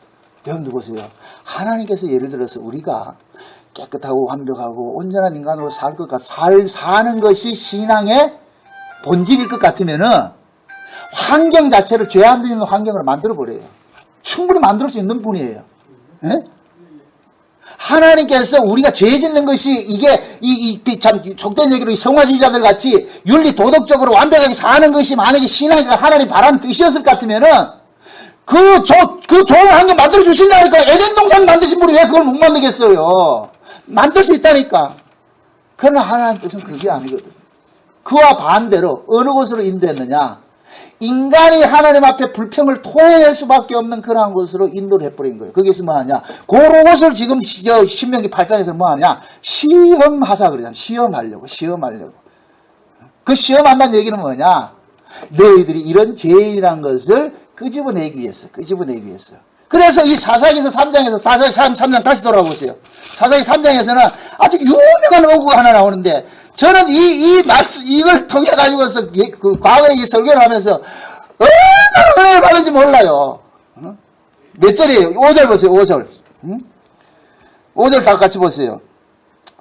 여러분들 보세요. 하나님께서 예를 들어서 우리가 깨끗하고 완벽하고 온전한 인간으로 사는 것이 신앙의 본질일 것 같으면은 환경 자체를 죄 안 되는 환경으로 만들어버려요. 충분히 만들 수 있는 분이에요. 예? 하나님께서 우리가 죄 짓는 것이 이게 참 족된 얘기로 이 성화주의자들 같이 윤리 도덕적으로 완벽하게 사는 것이 만약에 신앙이 하나님 바라는 뜻이었을 것 같으면은 그 좋은 환경 만들어 주신다니까. 에덴 동산 만드신 분이 왜 그걸 못 만들겠어요? 만들 수 있다니까. 그러나 하나님 뜻은 그게 아니거든. 그와 반대로 어느 곳으로 인도했느냐? 인간이 하나님 앞에 불평을 토해낼 수밖에 없는 그러한 것으로 인도를 해버린 거예요. 거기서 뭐 하냐? 그것을 지금 신명기 8장에서 뭐 하냐? 시험하사 그러잖아. 시험하려고. 그 시험한다는 얘기는 뭐냐? 너희들이 이런 죄인이라는 것을 끄집어내기 위해서. 그래서 이 사사기서 3장에서 사사기 3장 다시 돌아보세요. 사사기 3장에서는 아주 유명한 어구가 하나 나오는데 저는 이 말씀, 이걸 통해가지고서 그 과거에 이 설교를 하면서 얼마나 은혜를 받은지 몰라요. 몇 절이에요? 5절 보세요, 5절. 5절 다 같이 보세요.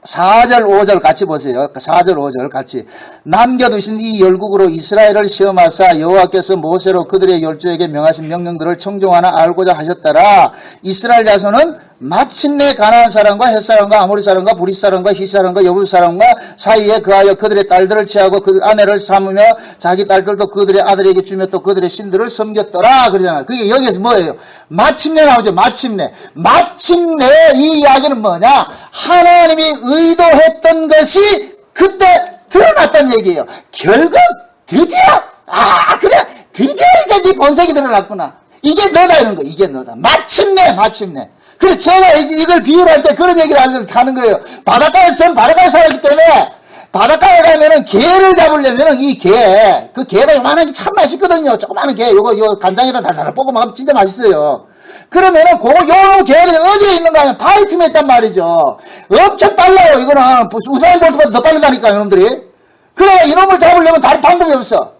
4절, 5절 같이 보세요. 4절, 5절 같이. 남겨두신 이 열국으로 이스라엘을 시험하사 여호와께서 모세로 그들의 열조에게 명하신 명령들을 청종하나 알고자 하셨더라. 이스라엘 자손은 마침내 가나안 사람과 헷 사람과 아모리 사람과 브릿 사람과 히 사람과 여부 사람과 사이에 거하여 그들의 딸들을 취하고 그 아내를 삼으며 자기 딸들도 그들의 아들에게 주며 또 그들의 신들을 섬겼더라 그러잖아요. 그게 여기에서 뭐예요? 마침내 나오죠. 마침내 이 이야기는 뭐냐? 하나님이 의도했던 것이 그때 드러났다는 얘기예요. 결국 드디어 그래 드디어 이제 네 본색이 드러났구나. 이게 너다 이런 거. 이게 너다. 마침내. 그래서 제가 이걸 비유할 때 그런 얘기를 하는 거예요. 저는 바닷가에 살았기 때문에 바닷가에 가면은 게를 잡으려면은 그 게가 요만한 게 참 맛있거든요. 조그마한 게 요거 간장에다 달달 볶아 먹으면 진짜 맛있어요. 그러면은 요 개들이 어디에 있는가 하면 바위틈에 있단 말이죠. 엄청 빨라요. 이거는 우사인 볼트보다 더 빠르다니까 여러분들이. 그래 이놈을 잡으려면 다른 방법이 없어.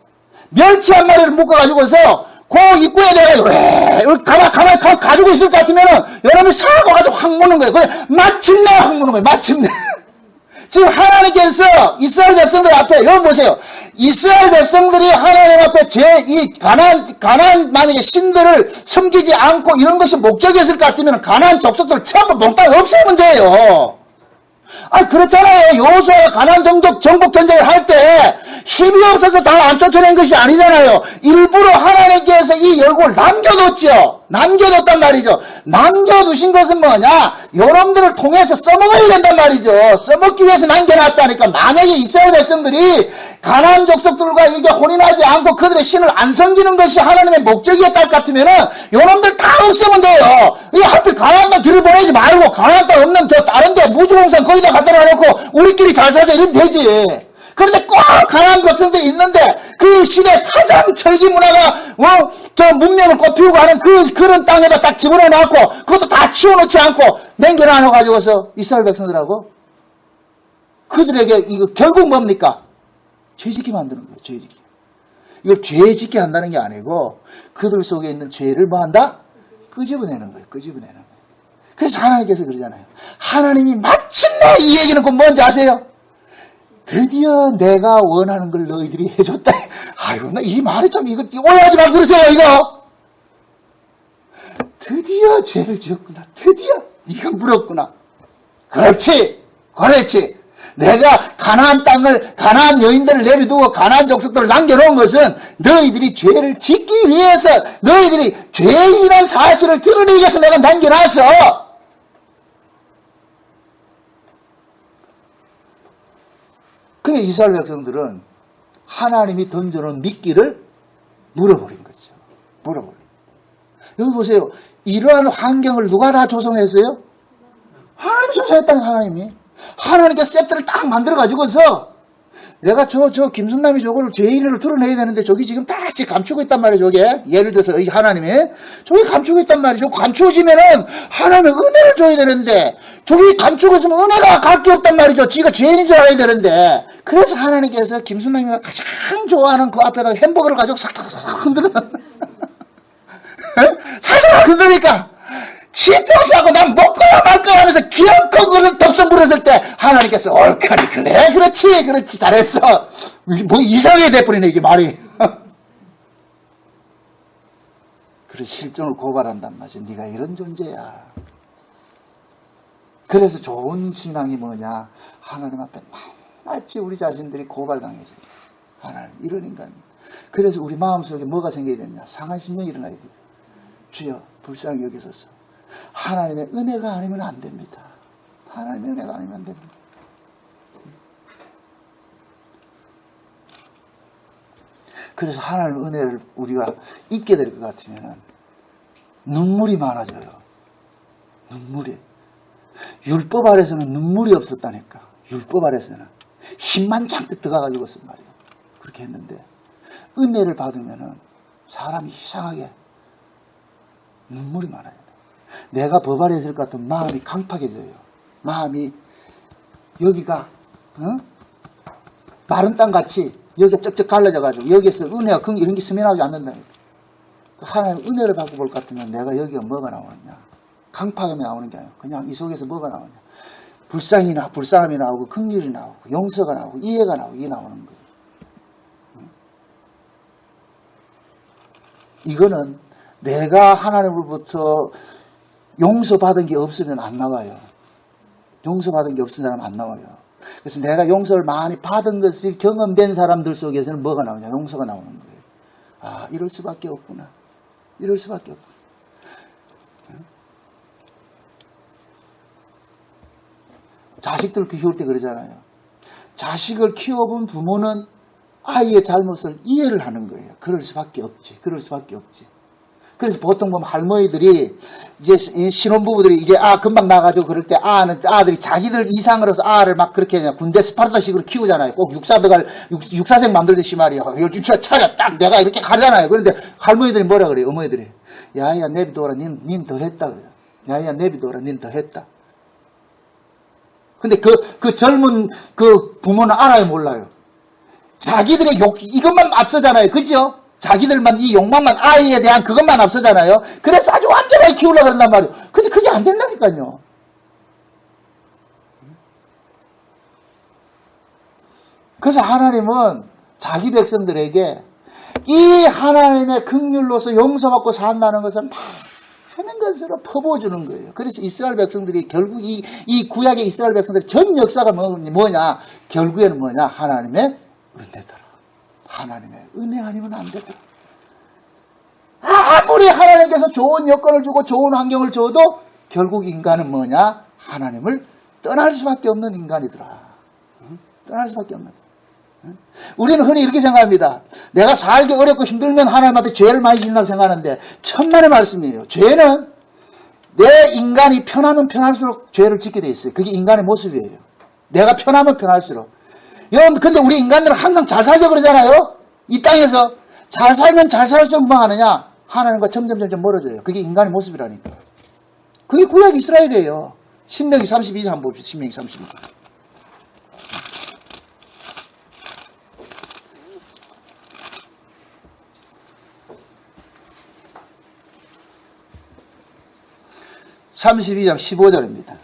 멸치 한 마리를 묶어가지고서 그 입구에 내가 이렇게 가만히 가지고 있을 것 같으면은 여러분이 사고 가지고 확 무는 거예요. 마침내 확 무는 거예요. 마침내. 지금 하나님께서 이스라엘 백성들 앞에 여러분 보세요. 이스라엘 백성들이 하나님 앞에 가나안 만약에 신들을 섬기지 않고 이런 것이 목적이었을 것 같으면 가나안 족속들을 전부 몽땅 없애면 돼요. 그렇잖아요. 여호수아가 가나안 정복 전쟁을 할 때 힘이 없어서 다 안 쫓아낸 것이 아니잖아요. 일부러 하나님께서 이 열국을 남겨뒀죠. 남겨뒀단 말이죠. 남겨두신 것은 뭐냐? 여러분들을 통해서 써먹어야 된단 말이죠. 써먹기 위해서 남겨놨다니까. 만약에 이스라엘 백성들이 가나안 족속들과 이게 혼인하지 않고 그들의 신을 안 섬기는 것이 하나님의 목적이었다 할 것 같으면은 여러분들 다 없애면 돼요. 이 하필 가나안 땅 길을 보내지 말고 가나안 땅 없는 저 다른 데 무주공산 거기다 갖다 놔놓고 우리끼리 잘 살자 이러면 되지. 그런데 꼭 가나안 백성들이 있는데 그 시대 가장 철기 문화가 저 문명을 꽃피우고 하는 그런 땅에다 딱 집어넣어 놨고 그것도 다 치워놓지 않고 남겨놔 가지고서 이스라엘 백성들하고 그들에게 이거 결국 뭡니까? 죄짓게 만드는 거예요. 죄짓게. 이걸 죄짓게 한다는 게 아니고 그들 속에 있는 죄를 뭐 한다? 끄집어내는 거예요. 끄집어내는 거예요. 그래서 하나님께서 그러잖아요. 하나님이 마침내 이 얘기는 곧 뭔지 아세요? 드디어 내가 원하는 걸 너희들이 해줬다. 아이고, 나 이 말이 참, 이거, 오해하지 말고 그러세요, 이거! 드디어 죄를 지었구나. 드디어 네가 물었구나. 그렇지. 내가 가나안 여인들을 내려두고 가나안 족속들을 남겨놓은 것은 너희들이 죄를 짓기 위해서, 너희들이 죄인이라는 사실을 드러내기 위해서 내가 남겨놨어. 그게 이스라엘 백성들은 하나님이 던져놓은 미끼를 물어버린 거죠. 여기 보세요. 이러한 환경을 누가 다 조성했어요? 하나님이 조성했다는 하나님이. 하나님께서 세트를 딱 만들어가지고서 내가 저 김순남이 저걸 죄인을 드러내야 되는데 저기 지금 다 감추고 있단 말이에요. 저게 예를 들어서 이 하나님이 저기 감추고 있단 말이죠. 감추어지면은 하나님의 은혜를 줘야 되는데 저기 감추고 있으면 은혜가 갈 게 없단 말이죠. 지가 죄인인 줄 알아야 되는데 그래서 하나님께서 김순남이가 가장 좋아하는 그 앞에다가 햄버거를 가지고 싹싹싹 흔들어 살살 흔들니까 시도시하고 난 먹거야 말거야 하면서 기어코 그걸 덥석 물었을 때 하나님께서 옳거니 그래 그렇지 잘했어. 뭐 이상하게 돼버리네 이게 말이. 그래서 실존을 고발한단 말이지. 네가 이런 존재야. 그래서 좋은 신앙이 뭐냐? 하나님 앞에 마치 우리 자신들이 고발당해서 하나님 이런 인간입니다. 그래서 우리 마음속에 뭐가 생겨야 되느냐? 상한 심령이 일어나야 돼요. 주여 불쌍히 여기소서. 하나님의 은혜가 아니면 안 됩니다. 하나님의 은혜가 아니면 안 됩니다. 그래서 하나님의 은혜를 우리가 잊게 될 것 같으면 눈물이 많아져요. 눈물이. 율법 아래서는 눈물이 없었다니까. 율법 아래서는 힘만 잔뜩 들어가가지고 쓴 말이에요. 그렇게 했는데 은혜를 받으면은 사람이 이상하게 눈물이 많아요. 내가 법 아래 있을 것 같으면 마음이 강팍해져요. 마음이 여기가 마른 땅같이 여기가 쩍쩍 갈라져가지고 여기에서 은혜와 긍 이런 게 스며나오지 않는다니까. 하나님 은혜를 받고 볼 것 같으면 내가 여기가 뭐가 나오느냐. 강팍함이 나오는 게 아니라 그냥 이 속에서 뭐가 나오냐. 불쌍함이 나오고 긍휼이 나오고 용서가 나오고 이해가 나오고 이게 나오는 거예요. 이거는 내가 하나님으로부터 용서받은 게 없으면 안 나와요. 용서받은 게 없은 사람은 안 나와요. 그래서 내가 용서를 많이 받은 것이 경험된 사람들 속에서는 뭐가 나오냐? 용서가 나오는 거예요. 아, 이럴 수밖에 없구나. 이럴 수밖에 없구나. 자식들 키울 때 그러잖아요. 자식을 키워본 부모는 아이의 잘못을 이해를 하는 거예요. 그럴 수밖에 없지. 그럴 수밖에 없지. 그래서 보통 보면 할머니들이 이제 신혼부부들이 이제 금방 나가지고 그럴 때 아들이 자기들 이상으로서 아를 막 그렇게 그냥 군대 스파르타식으로 키우잖아요. 꼭 육사생 만들듯이 말이야. 열중치가 차려 딱 내가 이렇게 가잖아요. 그런데 할머니들이 뭐라 그래요? 어머니들이 야야 내비둬라 닌 더 했다 그래요. 야야 내비둬라 닌 더 했다. 근데 그 젊은 그 부모는 알아요, 몰라요? 자기들의 이것만 앞서잖아요. 그죠? 자기들만 이 욕망만 아이에 대한 그것만 앞서잖아요. 그래서 아주 완전하게 키우려고 그런단 말이에요. 근데 그게 안 된다니까요. 그래서 하나님은 자기 백성들에게 이 하나님의 긍휼로서 용서받고 산다는 것을 많은 것으로 퍼부어주는 거예요. 그래서 이스라엘 백성들이 결국 이 구약의 이스라엘 백성들의 전 역사가 뭐냐? 결국에는 뭐냐? 하나님의 은혜더라. 하나님의 은혜 아니면 안 되더라. 아무리 하나님께서 좋은 여건을 주고 좋은 환경을 줘도 결국 인간은 뭐냐? 하나님을 떠날 수밖에 없는 인간이더라. 떠날 수밖에 없는. 우리는 흔히 이렇게 생각합니다. 내가 살기 어렵고 힘들면 하나님한테 죄를 많이 짓는다고 생각하는데 천만의 말씀이에요. 죄는 내 인간이 편하면 편할수록 죄를 짓게 돼 있어요. 그게 인간의 모습이에요. 내가 편하면 편할수록. 여러분, 근데 우리 인간들은 항상 잘 살려고 그러잖아요. 이 땅에서 잘 살면 잘 살수록 뭐 하느냐? 하나님과 점점 멀어져요. 그게 인간의 모습이라니까. 그게 구약 이스라엘이에요. 신명기 32장 한번 봅시다. 신명기 32장. (32장) 15절입니다.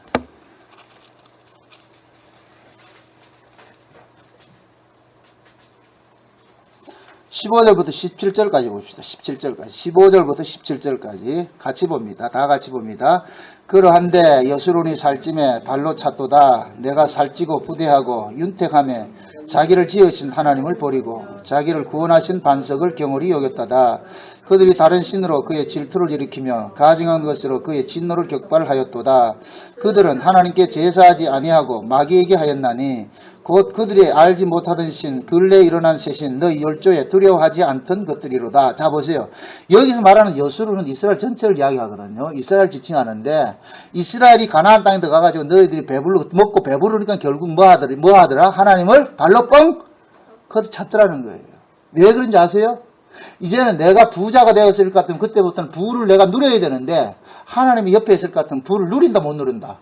15절부터 17절까지 봅시다. 17절까지. 15절부터 17절까지 같이 봅니다. 다 같이 봅니다. 그러한데 여수론이 살찜에 발로 찼도다. 내가 살찌고 부대하고 윤택하며 자기를 지으신 하나님을 버리고 자기를 구원하신 반석을 경홀히 여겼다다. 그들이 다른 신으로 그의 질투를 일으키며 가증한 것으로 그의 진노를 격발하였도다. 그들은 하나님께 제사하지 아니하고 마귀에게 하였나니 곧 그들이 알지 못하던 신, 근래에 일어난 새 신, 너희 열조에 두려워하지 않던 것들이로다. 자, 보세요. 여기서 말하는 여수로는 이스라엘 전체를 이야기하거든요. 이스라엘 지칭하는데, 이스라엘이 가나안 땅에 들어가가지고 너희들이 먹고 배부르니까 결국 뭐 하더라? 하나님을 발로 뻥 걷어찼더라는 거예요. 왜 그런지 아세요? 이제는 내가 부자가 되었을 것 같으면 그때부터는 부를 내가 누려야 되는데, 하나님이 옆에 있을 것 같으면 부를 누린다, 못 누린다?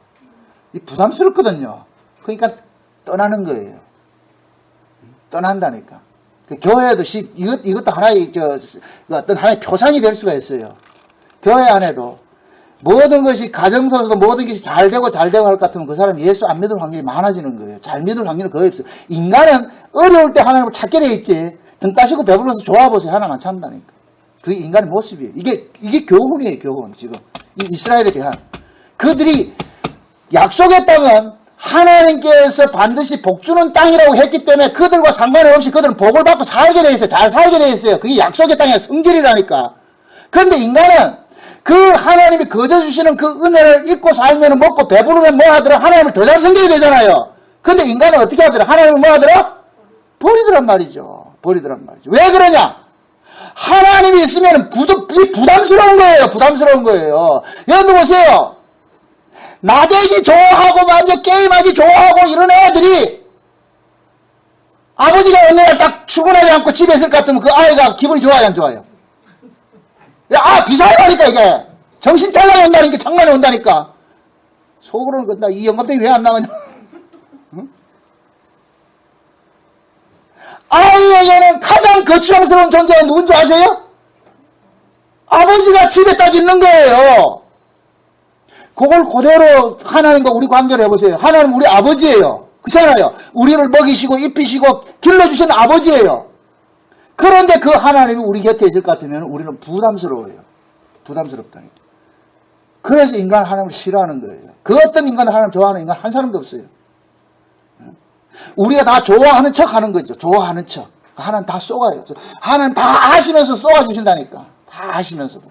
이 부담스럽거든요. 그러니까 떠나는 거예요. 떠난다니까. 교회도 이것도 하나의 어떤 하나의 표상이 될 수가 있어요. 교회 안에도 모든 것이 가정에서도 모든 것이 잘 되고 할 것 같으면 그 사람이 예수 안 믿을 확률이 많아지는 거예요. 잘 믿을 확률은 거의 없어요. 인간은 어려울 때 하나님을 찾게 돼 있지. 등 따시고 배불러서 좋아보세요. 하나만 찾는다니까. 그게 인간의 모습이에요. 이게 교훈이에요. 교훈. 지금 이 이스라엘에 대한 그들이 약속의 땅은 하나님께서 반드시 복주는 땅이라고 했기 때문에 그들과 상관없이 그들은 복을 받고 살게 돼 있어요. 잘 살게 돼 있어요. 그게 약속의 땅의 성질이라니까. 그런데 인간은 그 하나님이 거저 주시는 그 은혜를 잊고 살면 먹고 배부르면 뭐 하더라? 하나님을 더 잘 섬기게 되잖아요. 그런데 인간은 어떻게 하더라? 하나님을 뭐 하더라? 버리더란 말이죠. 버리더란 말이죠. 왜 그러냐? 하나님이 있으면 부담스러운 거예요. 부담스러운 거예요. 여러분 보세요. 나대기 좋아하고 말이죠. 게임하기 좋아하고 이런 애들이 아버지가 어느 날 딱 출근하지 않고 집에 있을 것 같으면 그 아이가 기분이 좋아요, 안 좋아요? 비상하니까 이게. 정신 차려야 온다니까, 장난이 온다니까. 속으로는 건다. 이 영감탱이 왜 안 나가냐? 응? 아이에게는 가장 거추장스러운 존재가 누군 줄 아세요? 아버지가 집에 딱 있는 거예요. 그걸 그대로 하나님과 우리 관계를 해보세요. 하나님 우리 아버지예요. 그렇잖아요. 우리를 먹이시고 입히시고 길러주시는 아버지예요. 그런데 그 하나님이 우리 곁에 있을 것 같으면 우리는 부담스러워요. 부담스럽다니까. 그래서 인간은 하나님을 싫어하는 거예요. 그 어떤 인간은 하나님 좋아하는 인간 한 사람도 없어요. 우리가 다 좋아하는 척 하는 거죠. 좋아하는 척. 하나님 다 쏘가요. 하나님 다 아시면서 쏘아주신다니까. 다 아시면서도.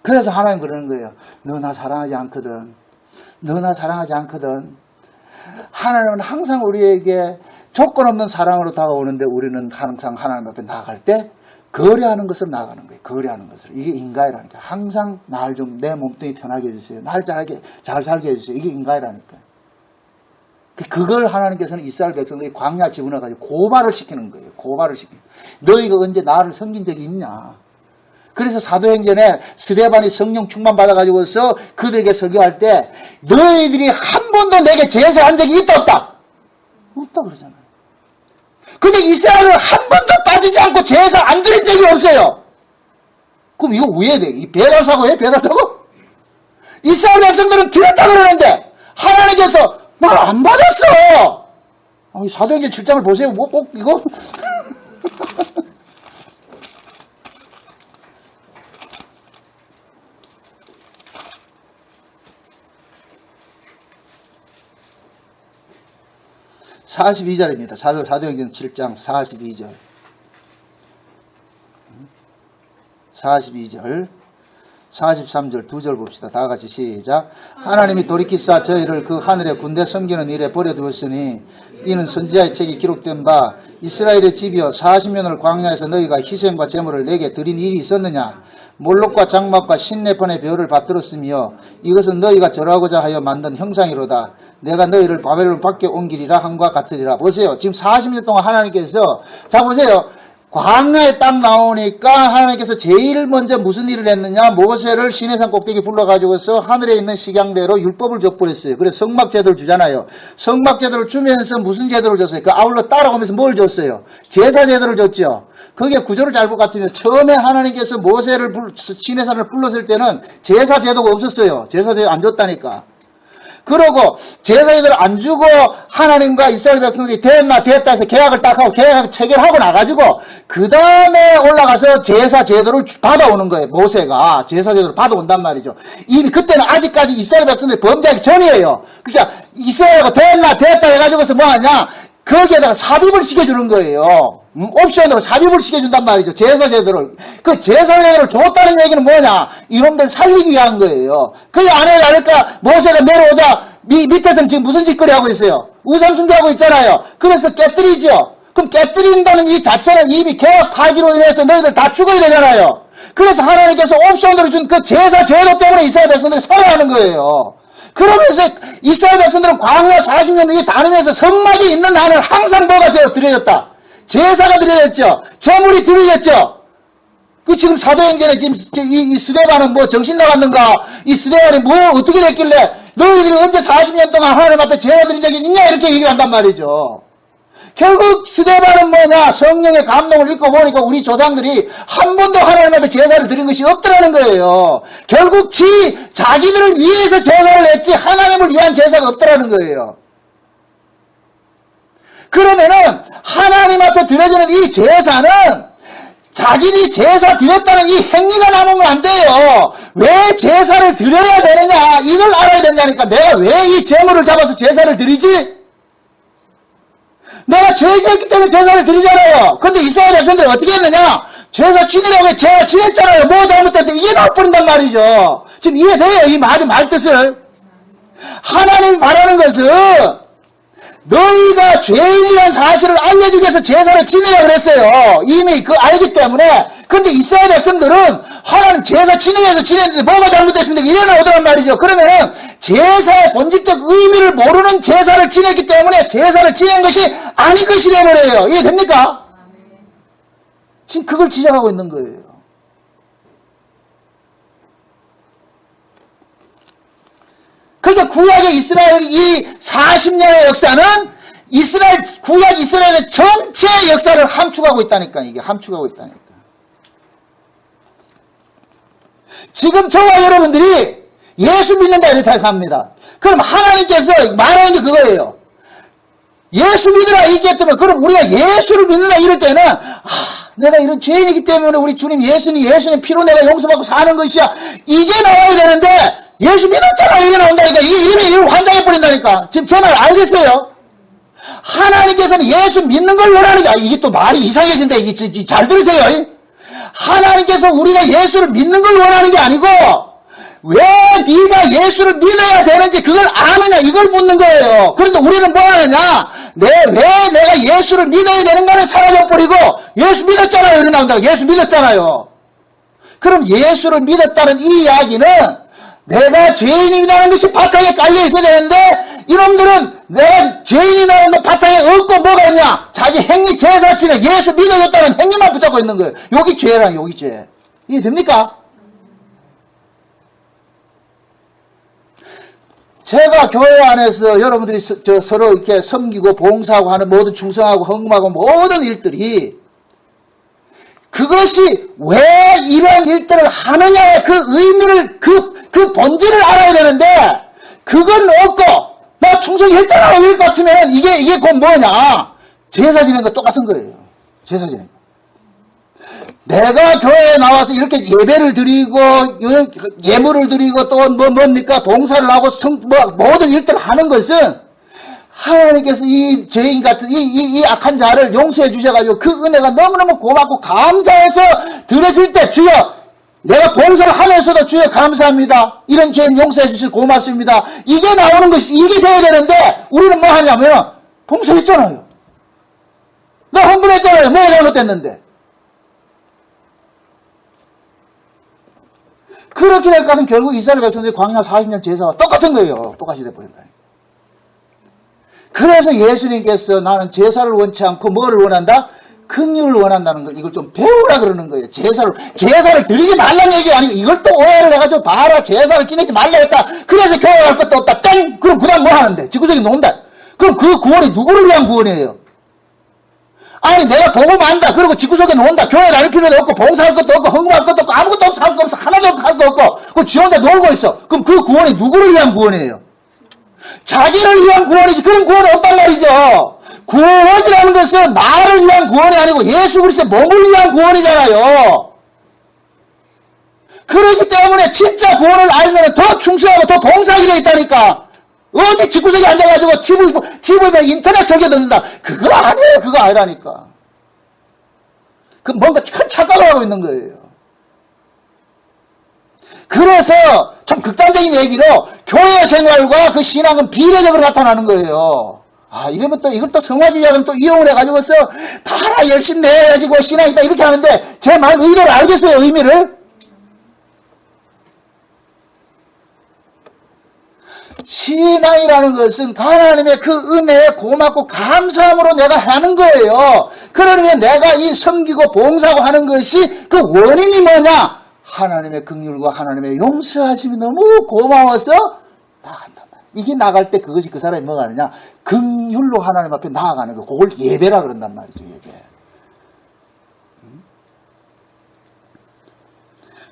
그래서 하나님 그러는 거예요. 너 나 사랑하지 않거든. 너 나 사랑하지 않거든. 하나님은 항상 우리에게 조건 없는 사랑으로 다가오는데 우리는 항상 하나님 앞에 나아갈 때 거래하는 것을 나아가는 거예요. 거래하는 것을. 이게 인간이라니까. 항상 날 좀 내 몸뚱이 편하게 해주세요. 날 잘 살게 해주세요. 이게 인간이라니까. 그걸 하나님께서는 이스라엘 백성들이 광야 집어넣어가지고 고발을 시키는 거예요. 고발을 시키는 거예요. 너희가 언제 나를 섬긴 적이 있냐. 그래서 사도행전에 스데반이 성령 충만 받아가지고서 그들에게 설교할 때 너희들이 한 번도 내게 제사한 적이 있다 없다? 없다 그러잖아요. 근데 이스라엘은 한 번도 빠지지 않고 제사 안 드린 적이 없어요. 그럼 이거 왜 돼? 이 배달사고예요? 배달사고? 이스라엘 백성들은 드렸다 그러는데 하나님께서 말 안 받았어. 사도행전 7장을 보세요. 뭐 꼭 이거? (42절입니다) 사도행전 7장 42절 42절 43절 두 절 봅시다. 다 같이 시작. 하나님이 돌이키사 저희를 그 하늘의 군대 섬기는 일에 버려두었으니 이는 선지자의 책이 기록된 바 이스라엘의 집이여 40년을 광야에서 너희가 희생과 제물을 내게 드린 일이 있었느냐. 몰록과 장막과 신레펀의 벼를 받들었으며 이것은 너희가 절하고자 하여 만든 형상이로다. 내가 너희를 바벨론 밖에 옮기리라 함과 같으리라. 보세요. 지금 40년 동안 하나님께서 자 보세요. 광야에 딱 나오니까 하나님께서 제일 먼저 무슨 일을 했느냐. 모세를 시내산 꼭대기 불러가지고서 하늘에 있는 식양대로 율법을 줘버렸어요. 그래서 성막제도를 주잖아요. 성막제도를 주면서 무슨 제도를 줬어요? 그 아울러 따라오면서 뭘 줬어요? 제사제도를 줬죠. 그게 구조를 잘 볼 것 같으면 처음에 하나님께서 모세를 시내산을 불렀을 때는 제사제도가 없었어요. 제사제도 안 줬다니까. 그러고 제사제도를 안 주고 하나님과 이스라엘 백성들이 됐나 됐다 해서 계약을 딱 하고 계약 체결하고 나가지고 그 다음에 올라가서 제사제도를 받아오는 거예요. 모세가 제사제도를 받아온단 말이죠. 이미 그때는 아직까지 이스라엘 백성들이 범죄하기 전이에요. 그러니까 이스라엘하고 됐나 됐다 해가지고서 뭐하냐 거기에다가 삽입을 시켜주는 거예요. 옵션으로 삽입을 시켜준단 말이죠. 제사제도를. 그 제사제도를 줬다는 얘기는 뭐냐? 이놈들 살리기 위한 거예요. 그게 안 해야 하니까 모세가 내려오자 밑에서는 지금 무슨 짓거리 하고 있어요? 우상 숭배하고 있잖아요. 그래서 깨뜨리죠. 그럼 깨뜨린다는 이 자체는 이미 계약 파기로 인해서 너희들 다 죽어야 되잖아요. 그래서 하나님께서 옵션으로 준 그 제사제도 때문에 이스라엘 백성들이 살아가는 거예요. 그러면서 이스라엘 백성들은 광야 40년 다니면서 성막이 있는 한을 항상 뭐가 되어 드려졌다. 제사가 드려졌죠. 제물이 드려졌죠. 그 지금 사도행전에 지금 이 스데반은 뭐 정신 나갔는가? 이 스데반이 뭐 어떻게 됐길래 너희들이 언제 40년 동안 하나님 앞에 제사 드린 적이 있냐? 이렇게 얘기를 한단 말이죠. 결국 스데반은 뭐냐? 성령의 감동을 입고 보니까 우리 조상들이 한 번도 하나님 앞에 제사를 드린 것이 없더라는 거예요. 결국 자기들을 위해서 제사를 했지 하나님을 위한 제사가 없더라는 거예요. 그러면은 하나님 앞에 드려지는 이 제사는 자기들이 제사 드렸다는 이 행위가 남으면 안 돼요. 왜 제사를 드려야 되느냐 이걸 알아야 된다니까. 내가 왜 이 제물을 잡아서 제사를 드리지? 내가 죄지었기 때문에 제사를 드리잖아요. 근데 이스라엘 백성들이 어떻게 했느냐? 제사 지내라고 해. 제사 지냈잖아요. 뭐 잘못했는데 이게 나와버린단 말이죠. 지금 이해돼요? 이 말 뜻을. 하나님이 바라는 것은 너희가 죄인이라는 사실을 알려주기 위해서 제사를 지내라고 그랬어요. 이미 알기 때문에. 근데 이스라엘 백성들은 하나님 제사 지내면서 지냈는데 뭐가 잘못됐습니까? 이래 나오더란 말이죠. 그러면은 제사의 본질적 의미를 모르는 제사를 지냈기 때문에 제사를 지낸 것이 아닌 것이 되어버려요. 이해됩니까? 지금 그걸 지적하고 있는 거예요. 그러니까 구약의 이스라엘 이 40년의 역사는 구약 이스라엘의 전체 역사를 함축하고 있다니까. 이게 함축하고 있다니까. 지금 저와 여러분들이 예수 믿는다 이렇게 합니다. 그럼 하나님께서 말하는 게 그거예요. 예수 믿으라 얘기했더니 그럼 우리가 예수를 믿는다 이럴 때는 내가 이런 죄인이기 때문에 우리 주님 예수님 피로 내가 용서받고 사는 것이야. 이게 나와야 되는데 예수 믿었잖아. 이게 나온다니까. 이름이 환장해버린다니까. 지금 제 말 알겠어요? 하나님께서는 예수 믿는 걸 원하는 게, 이게 또 말이 이상해진다. 이게 잘 들으세요. 하나님께서 우리가 예수를 믿는 걸 원하는 게 아니고, 왜 네가 예수를 믿어야 되는지 그걸 아느냐, 이걸 묻는 거예요. 그런데 우리는 뭐 하느냐? 왜 내가 예수를 믿어야 되는가는 사라져버리고, 예수 믿었잖아요. 이렇게 나온다고. 예수 믿었잖아요. 그럼 예수를 믿었다는 이 이야기는 내가 죄인이라는 것이 바탕에 깔려 있어야 되는데, 이놈들은 내가 죄인이라는 것 바탕에 얻고 뭐가 있냐? 자기 행위 제사치는 예수 믿어줬다는 행위만 붙잡고 있는 거예요. 여기 죄랑 여기 죄. 이해 됩니까? 제가 교회 안에서 여러분들이 서로 이렇게 섬기고 봉사하고 하는 모든 충성하고 헌금하고 모든 일들이, 그것이 왜 이런 일들을 하느냐의 그 의미를, 그 본질을 알아야 되는데, 그건 없고, 나 충성했잖아. 이럴 것 같으면 이게 곧 뭐냐? 제사 지내는 거 똑같은 거예요. 제사 지내는 거. 내가 교회에 나와서 이렇게 예배를 드리고, 예물을 드리고, 또 뭡니까? 봉사를 하고, 모든 일들을 하는 것은, 하나님께서 이 죄인 같은, 이 악한 자를 용서해 주셔가지고, 그 은혜가 너무너무 고맙고, 감사해서 드려질 때, 주여, 내가 봉사를 하면서도 주여 감사합니다. 이런 죄인 용서해 주셔서 고맙습니다. 이게 나오는 것이, 이게 돼야 되는데, 우리는 뭐 하냐면, 봉사했잖아요. 나 헌금했잖아요. 뭐가 잘못됐는데. 그렇게 될 것 같으면 결국 이스라엘 백성들이 광야 40년 제사와 똑같은 거예요. 똑같이 돼버린다. 그래서 예수님께서 나는 제사를 원치 않고 뭐를 원한다? 긍휼을 원한다는 걸, 이걸 좀 배우라 그러는 거예요. 제사를 드리지 말라는 얘기 아니고, 이걸 또 오해를 해가지고, 봐라, 제사를 지내지 말라 했다. 그래서 교회 갈 것도 없다. 땡! 그럼 그 다음 뭐 하는데? 지구적인 논다. 그럼 그 구원이 누구를 위한 구원이에요? 아니, 내가 복음 안다. 그리고 지구속에 논다. 교회 다닐 필요도 없고, 봉사할 것도 없고, 헌금할 것도 없고, 아무것도 없어, 할 거 없어. 하나도 할 거 없고, 그 지 혼자 놀고 있어. 그럼 그 구원이 누구를 위한 구원이에요? 자기를 위한 구원이지. 그런 구원이 없단 말이죠. 구원이라는 것은 나를 위한 구원이 아니고 예수 그리스도의 몸을 위한 구원이잖아요. 그렇기 때문에 진짜 구원을 알면 더 충성하고 더 봉사하게 되어 있다니까. 어디 집구석에 앉아가지고 TV 인터넷 설교 듣는다. 그거 아니에요. 그거 아니라니까. 그 뭔가 큰 착각을 하고 있는 거예요. 그래서 참 극단적인 얘기로 교회 생활과 그 신앙은 비례적으로 나타나는 거예요. 이러면 또, 이걸 또 성화주의하면 또 이용을 해가지고서, 봐라, 열심히 내가지고 신앙 있다, 이렇게 하는데, 제 말 의도를 알겠어요, 의미를? 신앙이라는 것은 하나님의 그 은혜에 고맙고 감사함으로 내가 하는 거예요. 그러니 내가 이 섬기고 봉사하고 하는 것이 그 원인이 뭐냐? 하나님의 긍휼과 하나님의 용서하심이 너무 고마워서 나간단 말이야. 이게 나갈 때 그것이 그 사람이 뭐가 하느냐? 긍휼로 하나님 앞에 나아가는 거. 그걸 예배라 그런단 말이죠. 예배.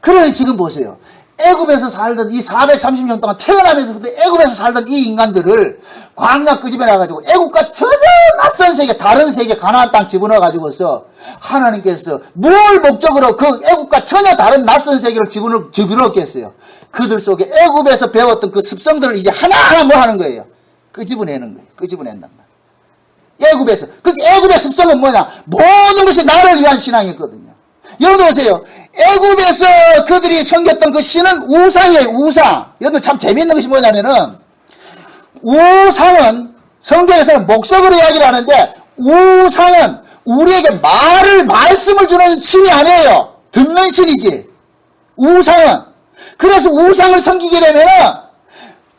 그러니 지금 보세요. 애굽에서 살던 이 430년 동안 태어나면서부터 애굽에서 살던 이 인간들을 광야 끄집어 놔가지고 애굽과 전혀 낯선 세계, 다른 세계, 가나안 땅 집어넣어가지고서 하나님께서 뭘 목적으로 그 애굽과 전혀 다른 낯선 세계를 집어넣었겠어요. 그들 속에 애굽에서 배웠던 그 습성들을 이제 하나하나 뭐 하는 거예요? 끄집어내는 거예요. 끄집어낸단 말이에요. 애굽에서. 그 애굽의 습성은 뭐냐? 모든 것이 나를 위한 신앙이었거든요. 여러분 보세요. 애굽에서 그들이 섬겼던 그 신은 우상이에요. 우상. 여러분 참 재미있는 것이 뭐냐면은 우상은 성경에서는 목석으로 이야기를 하는데 우상은 우리에게 말씀을 주는 신이 아니에요. 듣는 신이지. 우상은. 그래서 우상을 섬기게 되면은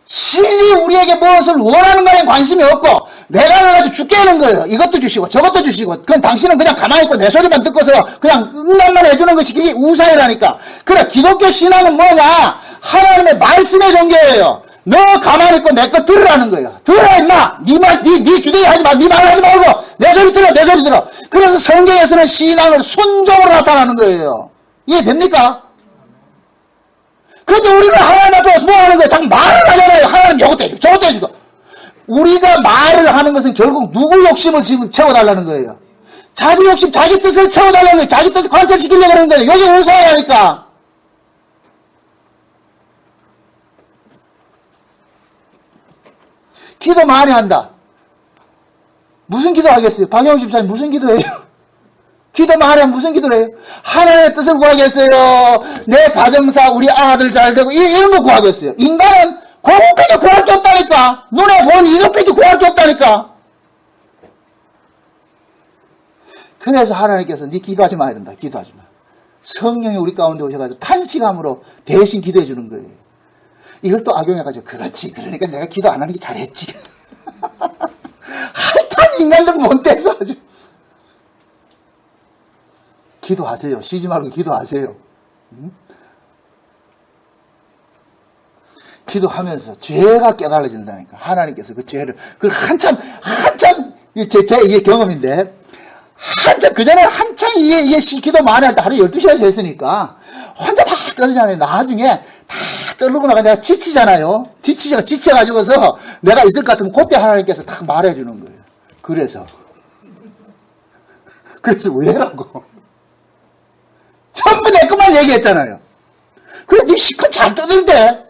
신이 우리에게 무엇을 원하는 거에 관심이 없고 내가 가지고 죽게 하는 거예요. 이것도 주시고 저것도 주시고 그건 당신은 그냥 가만히 있고 내 소리만 듣고서 그냥 응답만 해주는 것이 그게 우상이라니까. 그래 기독교 신앙은 뭐냐? 하나님의 말씀의 종교예요. 너 가만히 있고 내 거 들으라는 거예요. 들어 임마. 네 주대에 하지 마. 네 말 하지 말고 내 소리 들어. 내 소리 들어. 그래서 성경에서는 신앙을 순종으로 나타나는 거예요. 이해됩니까? 근데 우리는 하나님 앞에 와서 뭐 하는 거예요? 자꾸 말을 하잖아요. 하나님 이것도 해주고 저것도 해주고. 우리가 말을 하는 것은 결국 누구 욕심을 지금 채워달라는 거예요? 자기 욕심, 자기 뜻을 채워달라는 거예요. 자기 뜻을 관철시키려고 하는 거예요. 여기 우사하라니까. 기도 많이 한다. 무슨 기도 하겠어요? 박영훈 집사님 무슨 기도해요? 기도 많이 하면 무슨 기도를 해요? 하나님의 뜻을 구하겠어요? 내 가정사, 우리 아들 잘 되고, 이런 거 구하겠어요? 인간은 그것밖에 구할 게 없다니까. 눈에 보는 이것밖에 구할 게 없다니까. 그래서 하나님께서 네 기도하지 마 이런다. 기도하지 마. 성령이 우리 가운데 오셔가지고 탄식함으로 대신 기도해 주는 거예요. 이걸 또 악용해가지고 그렇지. 그러니까 내가 기도 안 하는 게 잘했지. 하여튼 인간들 못돼서 아주. 기도하세요. 쉬지 말고 기도하세요. 응? 기도하면서 죄가 깨달아진다니까. 하나님께서 그 죄를, 그걸 한참, 이게 경험인데, 그전에 한창 이게 기도 많이 할 때 하루에 12시간씩 했으니까, 혼자 막 떠들잖아요. 나중에 다 떠들고 나가 내가 지치잖아요. 지쳐가지고서 내가 있을 것 같으면 그때 하나님께서 딱 말해주는 거예요. 그래서 왜라고? 전부 내 것만 얘기했잖아요. 그래, 니 시컷 잘 떠들대.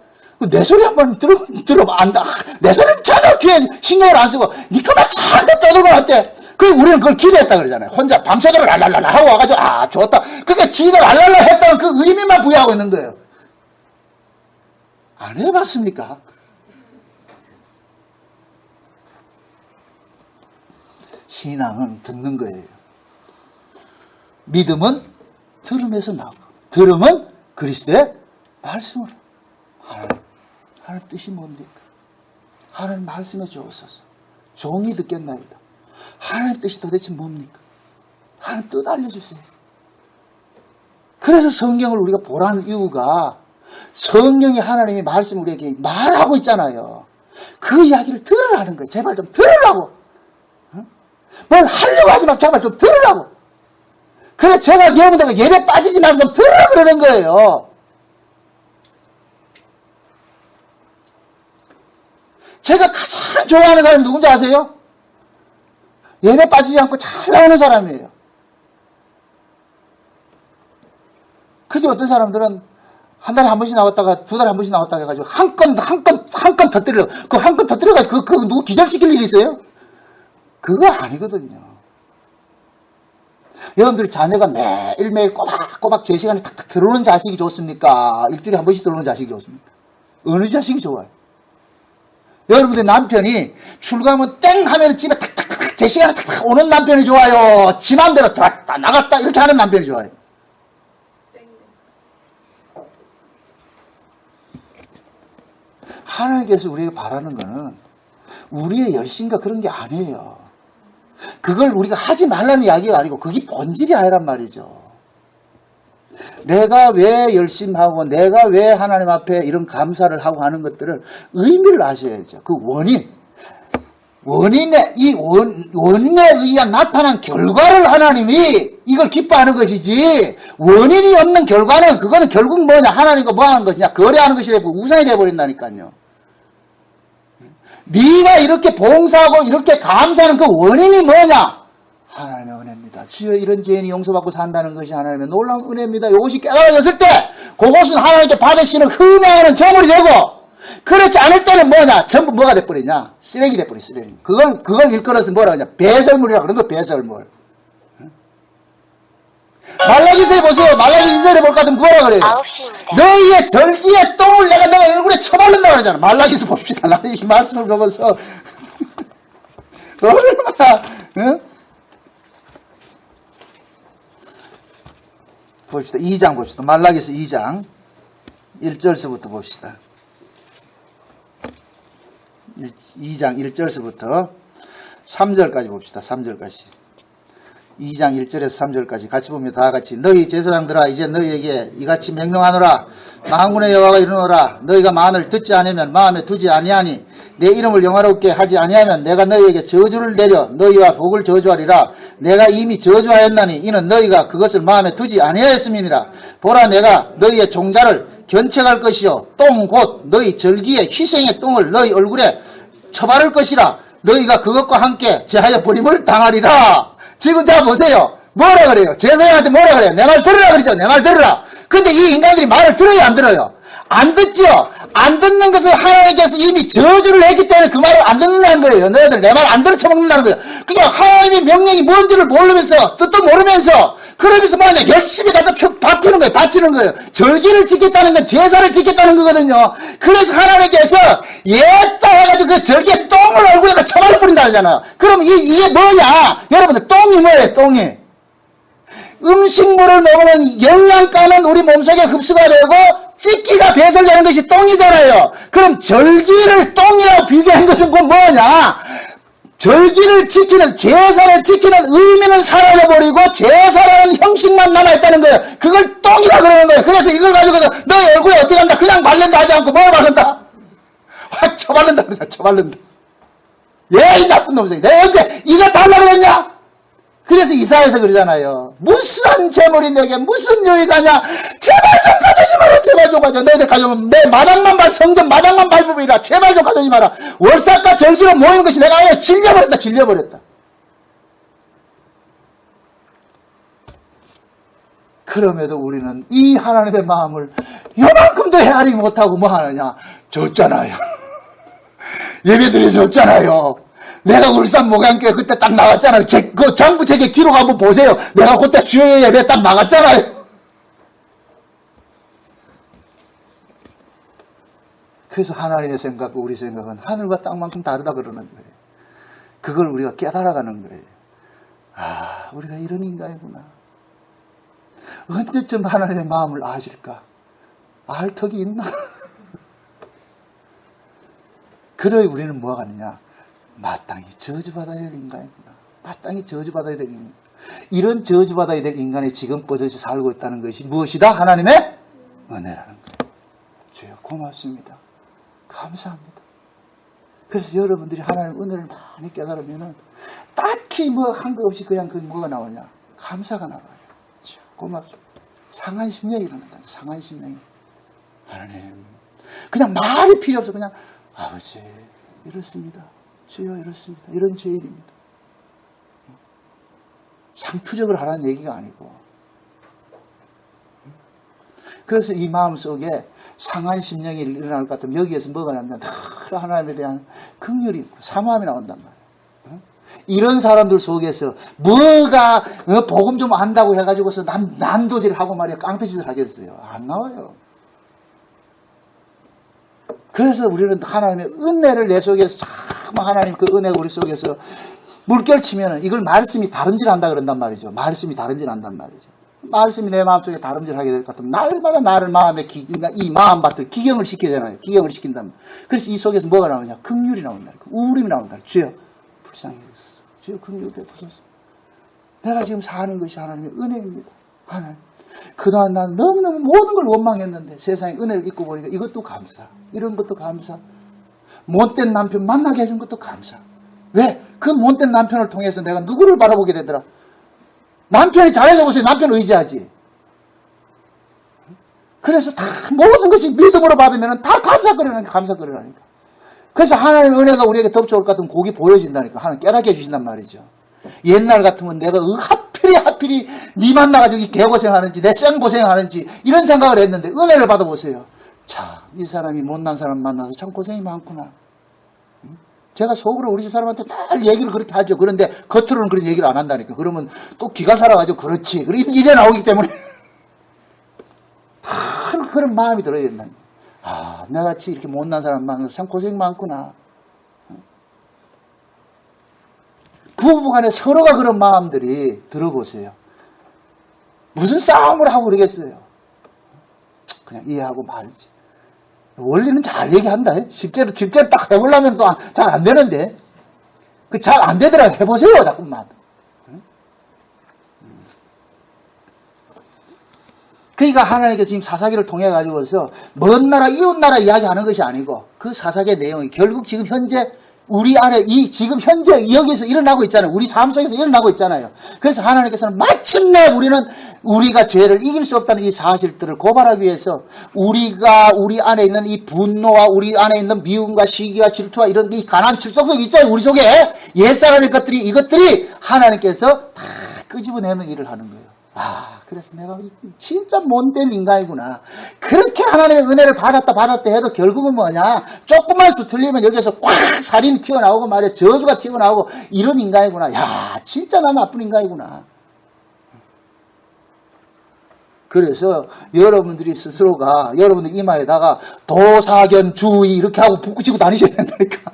내 소리 한번 들어봐, 안다. 내 소리는 전혀 귀에 신경을 안 쓰고, 니 것만 잘 떠들고 왔대. 그래, 우리는 그걸 기대했다 그러잖아요. 혼자 밤새도록 랄랄랄라 하고 와가지고, 좋다. 그러니까 지도 랄랄라 했다는 그 의미만 부여하고 있는 거예요. 안 해봤습니까? 신앙은 듣는 거예요. 믿음은 들음에서 나오고, 들음은 그리스도의 말씀으로. 하나님 뜻이 뭡니까? 하나님 말씀에 주옵소서. 종이 듣겠나이다. 하나님 뜻이 도대체 뭡니까? 하나님 뜻 알려주세요. 그래서 성경을 우리가 보라는 이유가 성경이 하나님의 말씀을 우리에게 말하고 있잖아요. 그 이야기를 들으라는 거예요. 제발 좀 들으라고. 뭘 하려고 하지 말고 제발 좀 들으라고. 그래 제가 여러분들과 예배 빠지지 말고 좀 들으라 그러는 거예요. 제가 가장 좋아하는 사람이 누군지 아세요? 예배 빠지지 않고 잘 나오는 사람이에요. 그게 어떤 사람들은 한 달에 한 번씩 나왔다가 두 달에 한 번씩 나왔다가 해가지고 한 건 터뜨리려고. 그 한 건 터뜨려가지고 그거 누구 기절시킬 일이 있어요? 그거 아니거든요. 여러분들이 자녀가 매일매일 꼬박꼬박 제 시간에 탁탁 들어오는 자식이 좋습니까? 일주일에 한 번씩 들어오는 자식이 좋습니까? 어느 자식이 좋아요? 여러분들 남편이 출근하면 땡 하면 집에 탁탁탁 제 시간에 탁탁 오는 남편이 좋아요? 지 맘대로 들어왔다 나갔다 이렇게 하는 남편이 좋아요? 하나님께서 우리에게 바라는 거는 우리의 열심과 그런 게 아니에요. 그걸 우리가 하지 말라는 이야기가 아니고 그게 본질이 아니란 말이죠. 내가 왜 열심하고 내가 왜 하나님 앞에 이런 감사를 하고 하는 것들을 의미를 아셔야죠. 그 원인에 의한 나타난 결과를 하나님이 이걸 기뻐하는 것이지 원인이 없는 결과는 그거는 결국 뭐냐 하나님과 뭐 하는 것이냐 거래하는 것이 되고 우상이 되어버린다니까요. 네가 이렇게 봉사하고 이렇게 감사하는 그 원인이 뭐냐? 하나님의 은혜입니다. 주여 이런 죄인이 용서받고 산다는 것이 하나님의 놀라운 은혜입니다. 이것이 깨달아졌을 때 그것은 하나님께 받으시는 흠양하는 제물이 되고 그렇지 않을 때는 뭐냐? 전부 뭐가 돼버리냐? 쓰레기 돼버려 쓰레기. 그걸 일컬어서 뭐라 하냐? 배설물이라고 그런 거 배설물. 말라기서에 보세요. 말라기 2절에 볼 것 같으면 뭐라 그래요? 9시입니다. 너희의 절기의 똥을 내가 너희 얼굴에 쳐바른다고 그러잖아. 말라기서 봅시다. 나 이 말씀을 보면서 얼마나 응? 봅시다. 2장 봅시다. 말라기서 2장 1절서부터 봅시다. 2장 1절서부터 3절까지 봅시다. 3절까지. 2장 1절에서 3절까지 같이 보면 다 같이 너희 제사장들아 이제 너희에게 이같이 명령하노라. 만군의 여호와가 이르노라. 너희가 만을 듣지 않으면 마음에 두지 아니하니 내 이름을 영화롭게 하지 아니하면 내가 너희에게 저주를 내려 너희와 복을 저주하리라. 내가 이미 저주하였나니 이는 너희가 그것을 마음에 두지 아니하였음이니라. 보라 내가 너희의 종자를 견책할 것이요 똥 곧 너희 절기의 희생의 똥을 너희 얼굴에 쳐바를 것이라. 너희가 그것과 함께 제하여 버림을 당하리라. 지금 자 보세요. 뭐라 그래요? 제사장한테 뭐라 그래요? 내 말 들으라 그러죠. 내 말 들으라. 근데 이 인간들이 말을 들어요, 안 들어요? 안 듣지요? 안 듣는 것을 하나님께서 이미 저주를 했기 때문에 그 말을 안 듣는다는 거예요. 너희들 내 말 안 들어 처먹는다는 거예요. 그냥 하나님의 명령이 뭔지를 모르면서, 뜻도 모르면서, 그러면서 뭐냐, 열심히 갖다 바치는 거예요, 바치는 거예요. 절기를 지켰다는 건 제사를 지켰다는 거거든요. 그래서 하나님께서 예따 해가지고 그 절기에 똥을 얼굴에다 처발을 뿌린다 그러잖아요. 그럼 이게 뭐냐? 여러분들, 똥이 뭐예요, 똥이? 음식물을 먹으면 영양가는 우리 몸속에 흡수가 되고 찌기가 배설되는 것이 똥이잖아요. 그럼 절기를 똥이라고 비교한 것은 그 뭐냐? 절기를 지키는, 제사를 지키는 의미는 사라져버리고 제사라는 형식만 남아있다는 거예요. 그걸 똥이라 그러는 거예요. 그래서 이걸 가지고서 너 얼굴에 어떻게 한다? 그냥 바른다 하지 않고 뭘 바른다? 처바른다 그러자, 처바른다. 이 나쁜 놈새. 내가 언제 이거 달라고 그랬냐? 그래서 이사야에서 그러잖아요. 무슨 재물이 내게 무슨 여유가냐? 제발 좀 가져지 마라. 제발 좀 가져. 너희들 가져오면 내 마당만 성전 마당만 밟으리라. 제발 좀 가져지 마라. 월삭과 절기로 모이는 것이 내가 아예 질려버렸다. 질려버렸다. 그럼에도 우리는 이 하나님의 마음을 요만큼도 헤아리지 못하고 뭐 하느냐? 졌잖아요. 예배드려 졌잖아요. 내가 울산 목양교회 그때 딱 나갔잖아요. 그 장부책에 기록 한번 보세요. 내가 그때 수요 예배 딱 나갔잖아요. 그래서 하나님의 생각과 우리 생각은 하늘과 땅만큼 다르다 그러는 거예요. 그걸 우리가 깨달아가는 거예요. 아, 우리가 이런 인간이구나. 언제쯤 하나님의 마음을 아실까? 알 턱이 있나? 그러니 우리는 뭐가 가느냐? 마땅히 저주받아야 될 인간이구나. 마땅히 저주받아야 될 인간. 이런 저주받아야 될 인간이 지금 버젓이 살고 있다는 것이 무엇이다? 하나님의 은혜라는 거예요. 주여 고맙습니다. 감사합니다. 그래서 여러분들이 하나님의 은혜를 많이 깨달으면은 딱히 뭐 한 거 없이 그냥 그 뭐가 나오냐? 감사가 나와요. 주여 고맙습니다. 상한 심령이 일어난다. 상한 심령이. 하나님. 그냥 말이 필요 없어. 그냥 아버지 이렇습니다. 주여 이렇습니다. 이런 죄인입니다. 상투적으로 하라는 얘기가 아니고. 그래서 이 마음속에 상한 심령이 일어날 것 같으면 여기에서 뭐가 나면 늘 하나님에 대한 긍휼이 있고 사모함이 나온단 말이에요. 이런 사람들 속에서 뭐가 복음 좀 안다고 해가지고서 난도질 하고 말이야 깡패짓을 하겠어요. 안 나와요. 그래서 우리는 하나님의 은혜를 내 속에서 하나님 그 은혜가 우리 속에서 물결치면은 이걸 말씀이 다름질한다 그런단 말이죠. 말씀이 다름질한단 말이죠. 말씀이 내 마음속에 다름질하게 될 것 같으면 날마다 나를 마음에 이 마음밭을 기경을 시켜야 되나요? 기경을 시킨단 말이에요. 그래서 이 속에서 뭐가 나오냐? 긍휼이 나온다. 우울임이 나온다. 주여 불쌍히 여기소서. 주여 긍휼 베푸소서. 내가 지금 사는 것이 하나님의 은혜입니다. 하나님. 그동안 난 너무너무 모든 걸 원망했는데 세상에 은혜를 입고 보니까 이것도 감사. 이런 것도 감사. 못된 남편 만나게 해준 것도 감사. 왜? 그 못된 남편을 통해서 내가 누구를 바라보게 되더라? 남편이 잘해서 보세요. 남편 의지하지. 그래서 다 모든 것이 믿음으로 받으면 다 감사거리라니까. 그래서 하나님의 은혜가 우리에게 덮쳐올 것 같으면 곡이 보여진다니까. 하나님 깨닫게 해주신단 말이죠. 옛날 같으면 내가 하필이 니 만나가지고 이 개고생하는지 내 쌩고생하는지 이런 생각을 했는데 은혜를 받아보세요. 자, 이 사람이 못난 사람 만나서 참 고생이 많구나. 제가 속으로 우리 집 사람한테 늘 얘기를 그렇게 하죠. 그런데 겉으로는 그런 얘기를 안 한다니까. 그러면 또 기가 살아가지고 그렇지. 이래 나오기 때문에 그런 마음이 들어야 된다. 아, 나같이 이렇게 못난 사람 만나서 참 고생 많구나. 부부간에 서로가 그런 마음들이 들어보세요. 무슨 싸움을 하고 그러겠어요. 그냥 이해하고 말지. 원리는 잘 얘기한다. 실제로 딱 해보려면 또 잘 안 되는데. 그 잘 안 되더라. 해보세요. 자꾸만. 그러니까 하나님께서 지금 사사기를 통해 가지고서 먼 나라, 이웃 나라 이야기하는 것이 아니고 그 사사기의 내용이 결국 지금 현재 우리 안에 지금 현재 여기서 일어나고 있잖아요. 우리 삶 속에서 일어나고 있잖아요. 그래서 하나님께서는 마침내 우리가 죄를 이길 수 없다는 이 사실들을 고발하기 위해서 우리 안에 있는 이 분노와 우리 안에 있는 미움과 시기와 질투와 이런 이 가난 칠성속이 있잖아요. 우리 속에 옛사람의 이것들이 하나님께서 다 끄집어내는 일을 하는 거예요. 그래서 내가 진짜 못된 인간이구나. 그렇게 하나님의 은혜를 받았다 해도 결국은 뭐냐? 조금만 수틀리면 여기서 꽉 살인이 튀어나오고 말이야. 저주가 튀어나오고 이런 인간이구나. 진짜 나 나쁜 인간이구나. 그래서 여러분들이 스스로가 여러분들 이마에다가 도사견주의 이렇게 하고 붙이고 다니셔야 된다니까.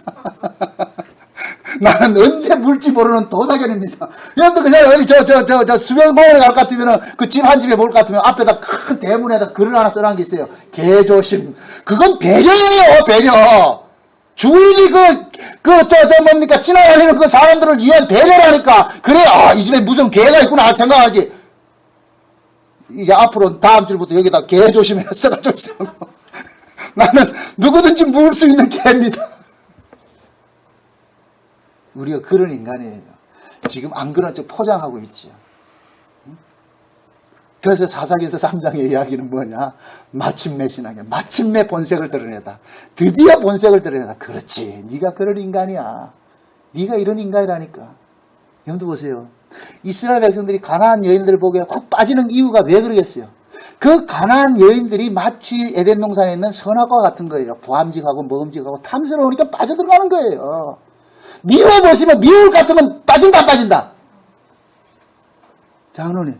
나는 언제 물지 모르는 도사견입니다. 여러분들 그냥 어디 저 수변공원에 갈 것 같으면 그 집 한 집에 볼 것 같으면 앞에다 큰 대문에다 글을 하나 써놓은 게 있어요. 개조심. 그건 배려예요, 배려. 주인이 뭡니까 지나다니는 그 사람들을 위한 배려라니까. 그래, 이 집에 무슨 개가 있구나 생각하지. 이제 앞으로 다음 주부터 여기다 개조심해 써가지고 나는 누구든지 물 수 있는 개입니다. 우리가 그런 인간이에요. 지금 안 그런 척 포장하고 있죠. 그래서 사사기에서 3장의 이야기는 뭐냐? 마침내 신앙이야. 마침내 본색을 드러내다. 드디어 본색을 드러내다. 그렇지. 네가 그런 인간이야. 네가 이런 인간이라니까. 여러분들 보세요. 이스라엘 백성들이 가나안 여인들을 보기에 훅 빠지는 이유가 왜 그러겠어요? 그 가나안 여인들이 마치 에덴 동산에 있는 선악과 같은 거예요. 보암직하고 먹음직하고 탐스러우니까 빠져들어가는 거예요. 미워보시면 미울 같으면 빠진다 안 빠진다? 장로님.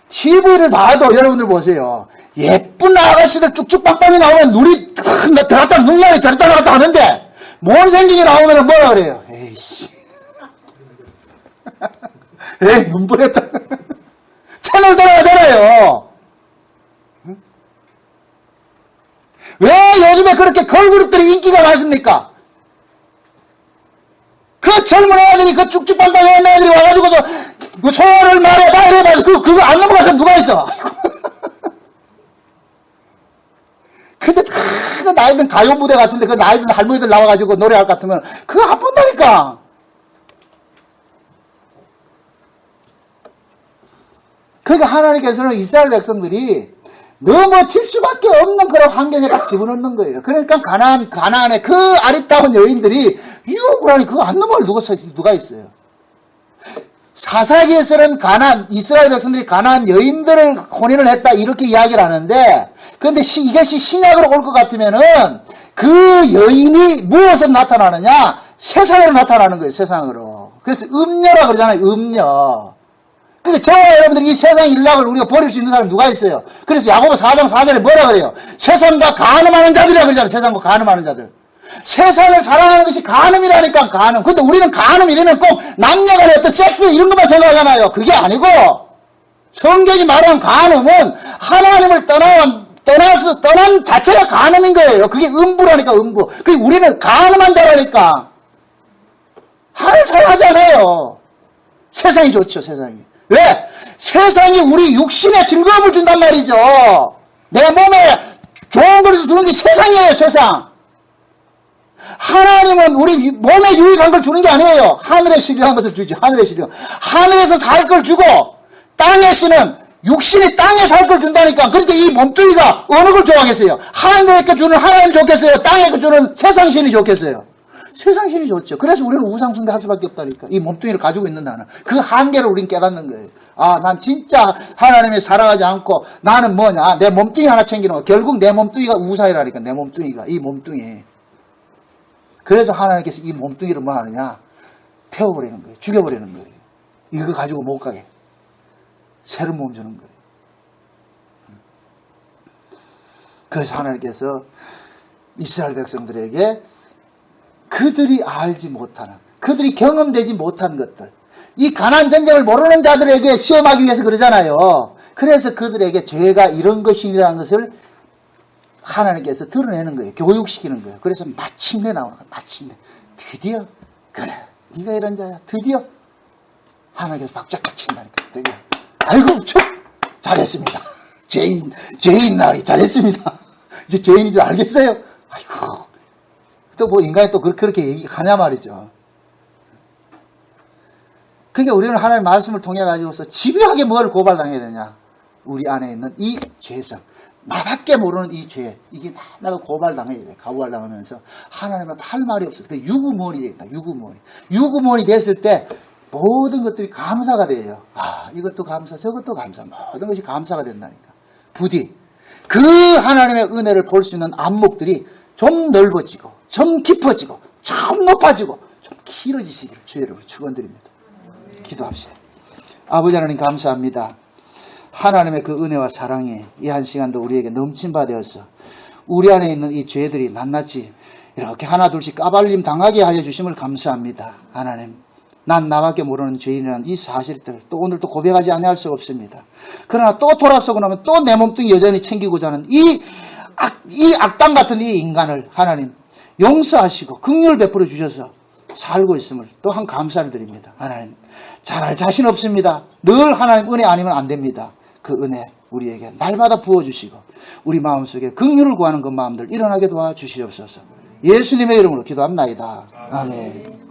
TV를 봐도 여러분들 보세요. 예쁜 아가씨들 쭉쭉 빵빵이 나오면 눈이 들었다 눈알이 들었다 나갔다 하는데 못생기게 나오면 뭐라 그래요? 에이씨. 에이 눈부렸다. 채널 돌아가잖아요. 왜 요즘에 그렇게 걸그룹들이 인기가 많습니까? 그 젊은 애들이 그 쭉쭉빵빵한 애들이 와가지고서 그 소원을 말해봐 이래봐 그거 안 넘어가서 누가 있어? 근데 그 나이든 가요 무대 같은데 그 나이든 할머니들 나와가지고 노래할 것 같으면 그거 안 본다니까. 그러니까 하나님께서는 이스라엘 백성들이 넘어질 수밖에 없는 그런 환경에 딱 집어넣는 거예요. 그러니까 가나안의 그 아리따운 여인들이 유혹을 하니 그거 안 넘어갈 누가 있어요. 사사기에서는 이스라엘 백성들이 가나안 여인들을 혼인을 했다 이렇게 이야기를 하는데 그런데 이것이 신약으로 올 것 같으면은 그 여인이 무엇으로 나타나느냐? 세상으로 나타나는 거예요. 세상으로. 그래서 음녀라 그러잖아요. 음녀. 그러니까 저와 여러분들이 이 세상 일락을 우리가 버릴 수 있는 사람이 누가 있어요? 그래서 야고보 4장 4절에 뭐라 그래요? 세상과 간음하는 자들이라 그러잖아요. 세상과 간음하는 자들. 세상을 사랑하는 것이 간음이라니까 간음. 근데 우리는 간음 이러면 꼭 남녀간의 어떤 섹스 이런 것만 생각하잖아요. 그게 아니고 성경이 말하는 간음은 하나님을 떠난 자체가 간음인 거예요. 그게 음부라니까 음부. 그게 우리는 간음한 자라니까. 하나님 사랑하지 않아요. 세상이 좋죠. 세상이. 왜? 세상이 우리 육신에 즐거움을 준단 말이죠. 내 몸에 좋은 것을 주는 게 세상이에요. 세상. 하나님은 우리 몸에 유익한 걸 주는 게 아니에요. 하늘에 신령한 것을 주죠. 하늘에 신령. 하늘에서 살 걸 주고 땅에 씨는 육신이 땅에 살 걸 준다니까. 그러니까 이 몸뚱이가 어느 걸 좋아하겠어요? 하늘에 주는 하나님 좋겠어요? 땅에 주는 세상 신이 좋겠어요? 세상 신이 좋죠. 그래서 우리는 우상숭배 할 수밖에 없다니까. 이 몸뚱이를 가지고 있는 나는. 그 한계를 우린 깨닫는 거예요. 난 진짜 하나님을 사랑하지 않고 나는 뭐냐. 내 몸뚱이 하나 챙기는 거. 결국 내 몸뚱이가 우사이라니까. 내 몸뚱이가. 이 몸뚱이. 그래서 하나님께서 이 몸뚱이를 뭐 하느냐. 태워버리는 거예요. 죽여버리는 거예요. 이거 가지고 못 가게. 새로운 몸 주는 거예요. 그래서 하나님께서 이스라엘 백성들에게 그들이 알지 못하는, 그들이 경험되지 못한 것들, 이 가나안 전쟁을 모르는 자들에게 시험하기 위해서 그러잖아요. 그래서 그들에게 죄가 이런 것이라는 것을 하나님께서 드러내는 거예요. 교육시키는 거예요. 그래서 마침내 나오는 거예요. 마침내. 드디어 그래 네가 이런 자야. 드디어 하나님께서 박자박 친다니까. 드디어. 아이고 잘했습니다. 죄인 날이 잘했습니다. 이제 죄인인 줄 알겠어요? 아이고. 또 뭐 인간이 또 그렇게 얘기하냐 말이죠. 그러니까 우리는 하나님의 말씀을 통해 가지고서 집요하게 뭘 고발당해야 되냐? 우리 안에 있는 이 죄성. 나밖에 모르는 이 죄. 이게 나도 고발당해야 돼. 고발당하면서 하나님은 할 말이 없어. 그 유구무원이 되겠다. 유구무원이 됐을 때 모든 것들이 감사가 돼요. 아, 이것도 감사, 저것도 감사. 모든 것이 감사가 된다니까. 부디 그 하나님의 은혜를 볼 수 있는 안목들이 좀 넓어지고, 좀 깊어지고, 좀 높아지고, 좀 길어지시기를 주의 이름으로 축원드립니다. 기도합시다. 아버지 하나님 감사합니다. 하나님의 그 은혜와 사랑이 이 한 시간도 우리에게 넘친 바 되어서 우리 안에 있는 이 죄들이 낱낱이 이렇게 하나 둘씩 까발림 당하게 하여 주심을 감사합니다. 하나님, 난 나밖에 모르는 죄인이라는 이 사실들 또 오늘 또 고백하지 아니할 수 없습니다. 그러나 또 돌아서고 나면 또 내 몸뚱이 여전히 챙기고자 하는 이 악당 같은 이 인간을 하나님 용서하시고 긍휼을 베풀어 주셔서 살고 있음을 또한 감사를 드립니다. 하나님, 잘할 자신 없습니다. 늘 하나님 은혜 아니면 안 됩니다. 그 은혜 우리에게 날마다 부어주시고 우리 마음속에 긍휼을 구하는 그 마음들 일어나게 도와주시옵소서. 예수님의 이름으로 기도합나이다. 아멘.